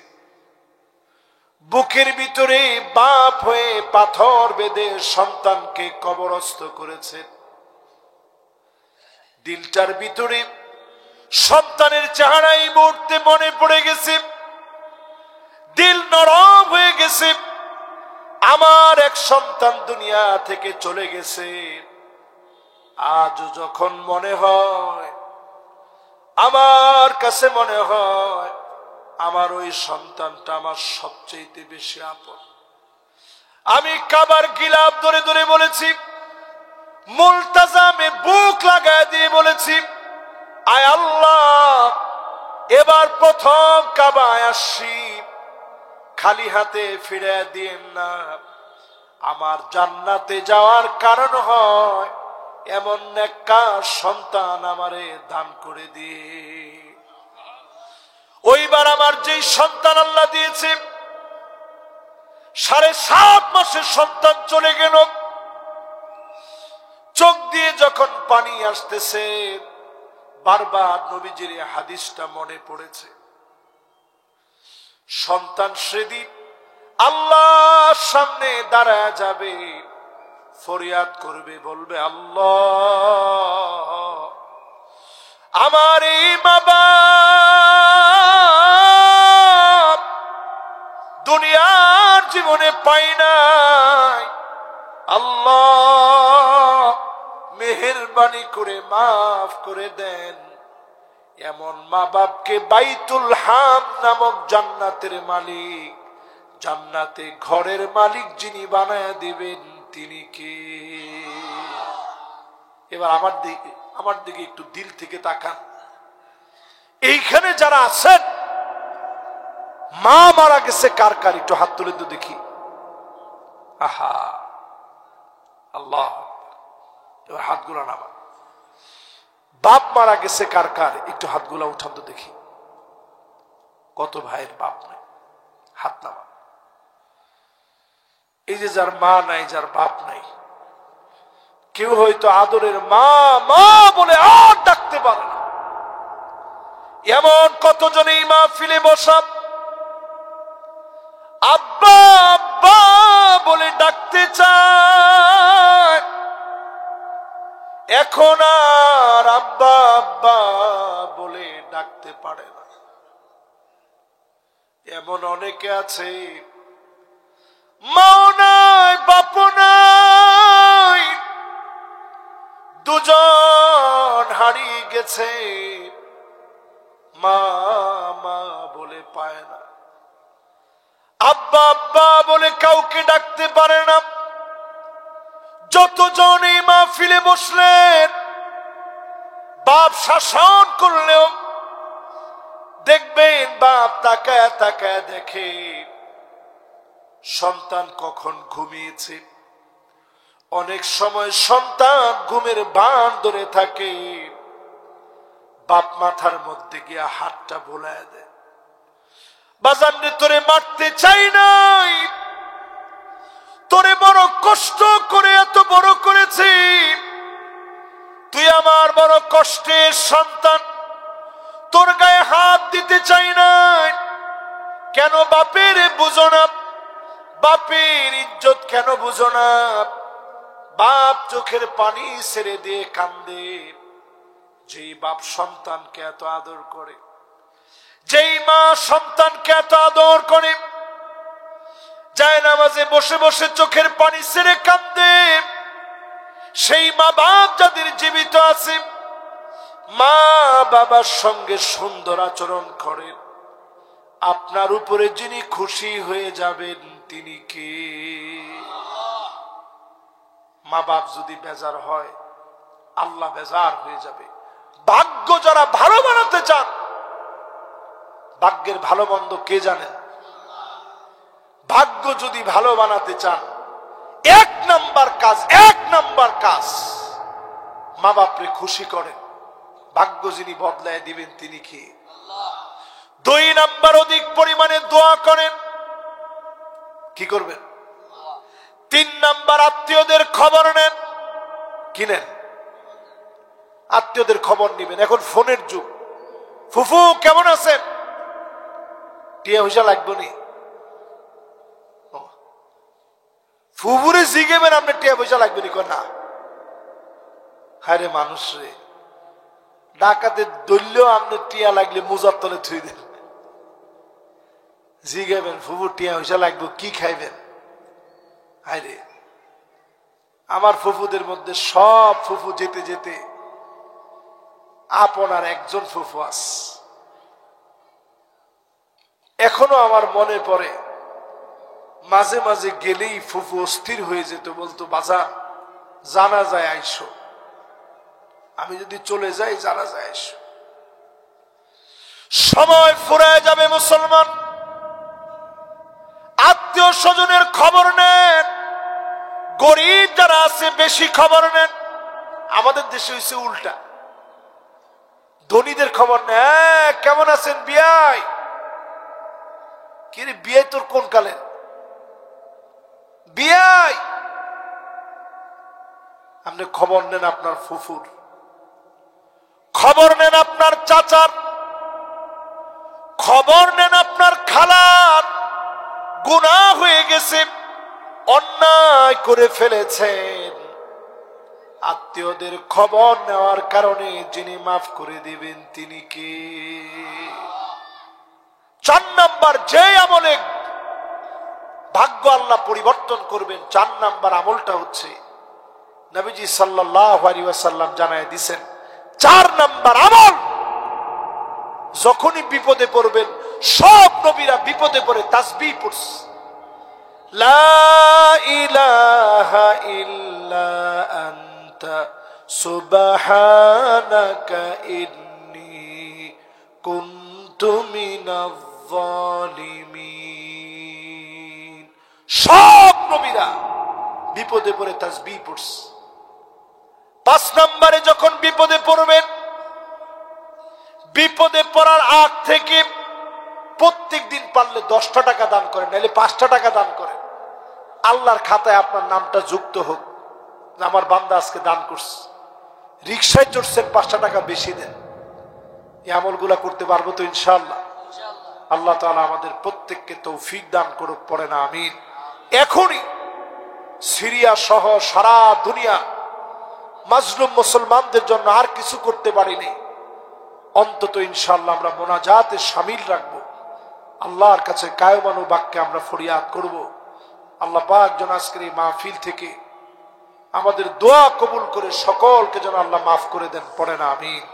S1: বুকের ভিতরে বাপ হয়ে পাথর বেঁধে সন্তানকে কবরস্থ করেছেন। দিলটার ভিতরে সন্তানের চেহারাই মুহূর্তে মনে পড়ে গেছে, দিল নরম হয়ে গেছে। আমার এক সন্তান দুনিয়া থেকে চলে গেছে, আজ যখন মনে হয়, আমার কাছে মনে হয় আমার ওই সন্তানটা আমার সবচেয়ে বেশি আপন। আমি কাবার গিলাফ ধরে ধরে বলেছি, মুলতাজামে বুক লাগায় দিয়ে বলেছি, আয় আল্লাহ, এবার প্রথম কাবায় আসছি, খালি হাতে ফিরে দিন না। আমার জান্নাতে যাওয়ার কারণ হয় এমন নেককার সন্তান আমারে দান করে দিয়ে। ওইবার আমার যেই সন্তান আল্লাহ দিয়েছে, 7.5 মাসের সন্তান চলে গেল। চোখ দিয়ে যখন পানি আসতেছে, বারবার নবীজির হাদিসটা মনে পড়েছে। সন্তান সেদিন আল্লাহর সামনে দাঁড়ায় যাবে, ফরিয়াদ করবে, বলবে, আল্লাহ, আমার এই বাবা দুনিয়ার জীবনে পাই নাই, আল্লাহ মেহেরবানি করে মাফ করে দেন। এমন মা বাপকে বাইতুল হাম নামক জান্নাতের মালিক, জান্নাতে ঘরের মালিক যিনি বানায় দিবেন তিনি কে? এবার আমার দিকে একটু দিল থেকে তাকান। এইখানে যারা আছেন, মা মারা গেছে কার কার একটু হাত তুলে তো দেখি। আহা, আল্লাহ, এবার হাতগুলা নামা। বাপ মারা গেছে কার কার একটু হাতগুলা উঠান তো দেখি। কত ভাইয়ের বাপ নাই? হাত নামা। এই যে যার মা নাই, যার বাপ নাই, কেউ হয়তো আদরের মা মা বলে আর ডাকতে পারে না। এমন কতজনই মাহফিলে বসা আব্বা আব্বা বলে ডাকতে চায়, এখন আর আব্বা আব্বা বলে ডাকতে পারে না। এমন অনেকে আছে মাও নাই বাপ নাই, দুজন হারিয়ে গেছে, মা মা বলে পায় না, আব্বা আব্বা বলে কাউকে ডাকতে পারে না। যতজন এই মাহফিলে বসলেন, বাপ শাসন করলেও দেখবেন বাপ তাকায় তাকায় দেখে সন্তান কখন ঘুমিয়েছে। অনেক সময় সন্তান ঘুমের বান ধরে থাকে, বাপ মাথার মধ্যে গিয়া হাতটা বোলায় দেয়, বাজান রে তোরে মারতে চাই নাই, তোরে বড় কষ্ট করে এত বড় করেছি, তুই আমার বড় কষ্টের সন্তান, তোর গায়ে হাত দিতে চাই নাই, কেন বাপের বুঝো না, বাপের ইজ্জত কেন বুঝো না। বাপ চোখের পানি ছেড়ে দিয়ে কান্দে। যেই বাপ সন্তানকে এত আদর করে, যেই মা সন্তানকে এত আদর করে, যায় নামাজে বসে বসে চোখের পানি ছেড়ে কান্দে, সেই মা বাপ যাদের জীবিত আছে, মা বাবার সঙ্গে সুন্দর আচরণ করেন, আপনার উপরে যিনি খুশি হয়ে যাবেন তিনি কে? মা বাপ যদি বেজার হয়, আল্লাহ বেজার হয়ে যাবে। ভাগ্য যারা ভালো বানাতে চান, ভাগ্যের ভালো মন্দ কে জানেন? ভাগ্য যদি ভালো বানাতে চান, এক নাম্বার কাজ মা বাপরে খুশি করেন। ভাগ্য যিনি বদলায় দিবেন তিনি কি? 2 নাম্বার অধিক পরিমাণে দোয়া করেন। কি করবেন? 3 নাম্বার আত্মীয়দের খবর নেন। কি নেন? আত্মীয়দের খবর নিবেন। এখন ফোনের যুগ। ফুফু কেমন আছেন? টিয়া পয়সা লাগবে নি? ফুফুরে জিগেবেন আপনি টিয়া পয়সা লাগবে নি? না, হায় রে মানুষ রে, ডাকাতে দলীয় আপনি টিয়া লাগলে মোজার তলে থুই দেন। জিগাবেন ফুফু টিয়া পয়সা লাগবে, কি খাইবেন? হায় রে, আমার ফুফুদের মধ্যে সব ফুফু যেতে যেতে আপনার একজন ফুফু আস। এখনো আমার মনে পড়ে, মাঝে মাঝে গেলেই ফুফু অস্থির হয়ে যেত, বলতো বাজার জানা যায় আইসো, আমি যদি চলে যাই জানা যায় আইসো। সময় ফুরায় যাবে মুসলমান, আত্মীয় স্বজনের খবর নেন। গরিব যারা আছে বেশি খবর নেন। আমাদের দেশে হয়েছে উল্টা, ধনীদের খবর নেন। কেমন আছেন বিয়াই? কি রে বিয়াই তোর কোন কালের? বিয়াই আপনি খবর নেন আপনার ফুফুর, খবর নেন আপনার চাচার, খবর নেন আপনার খালার। গুনাহ হয়ে গেছে, অন্যায় করে ফেলেছেন, আত্মীয়দের খবর নেওয়ার কারণে যিনি মাফ করে দিবেন তিনি কে? 4 নাম্বার যে আমলে ভাগ্য আল্লাহ পরিবর্তন করবেন, 4 নাম্বার আমলটা হচ্ছে নবীজি সাল্লাল্লাহু আলাইহি ওয়াসাল্লাম জানায় দিয়েছেন, 4 নাম্বার আমল, যখনই বিপদে পড়বেন, সব নবীরা বিপদে পড়ে তাসবিহ পড়ছে, লা ইলাহা ইল্লা আনতা সুবহানাকা ইন্নী কুনতু মিনাজ জালিমিন। সব নবীরা বিপদে পড়ে তাসবিহ পড়ছে। 5 নম্বরে যখন বিপদে পড়বেন, বিপদে পড়ার আগ থেকে প্রত্যেক দিন পারলে 10টা টাকা দান করেন, নাহলে 5টা টাকা দান করেন। আল্লাহর খাতায় আপনার নামটা যুক্ত হোক, আমার বান্দা আজকে দান করছে। রিক্সায় চড়ছেন, 5টা টাকা বেশি দেন। এই আমলগুলা করতে পারবো তো ইনশাআল্লাহ? আল্লাহ তাআলা আমাদের প্রত্যেককে তৌফিক দান করুক, পড়ে না আমিন। এখনই সিরিয়া সহ সারা দুনিয়া মাজলুম মুসলমানদের জন্য আর কিছু করতে পারিনি, অন্তত ইনশাআল্লাহ আমরা মোনাজাতে শামিল রাখবো। আল্লাহর কাছে কায়মানু বাক্যে আমরা ফরিয়াদ করব। আল্লাহ পাক যেন আজকের এই মাহফিল থেকে আমাদের দোয়া কবুল করে সকলকে যেন আল্লাহ মাফ করে দেন, পড়ে না আমিন।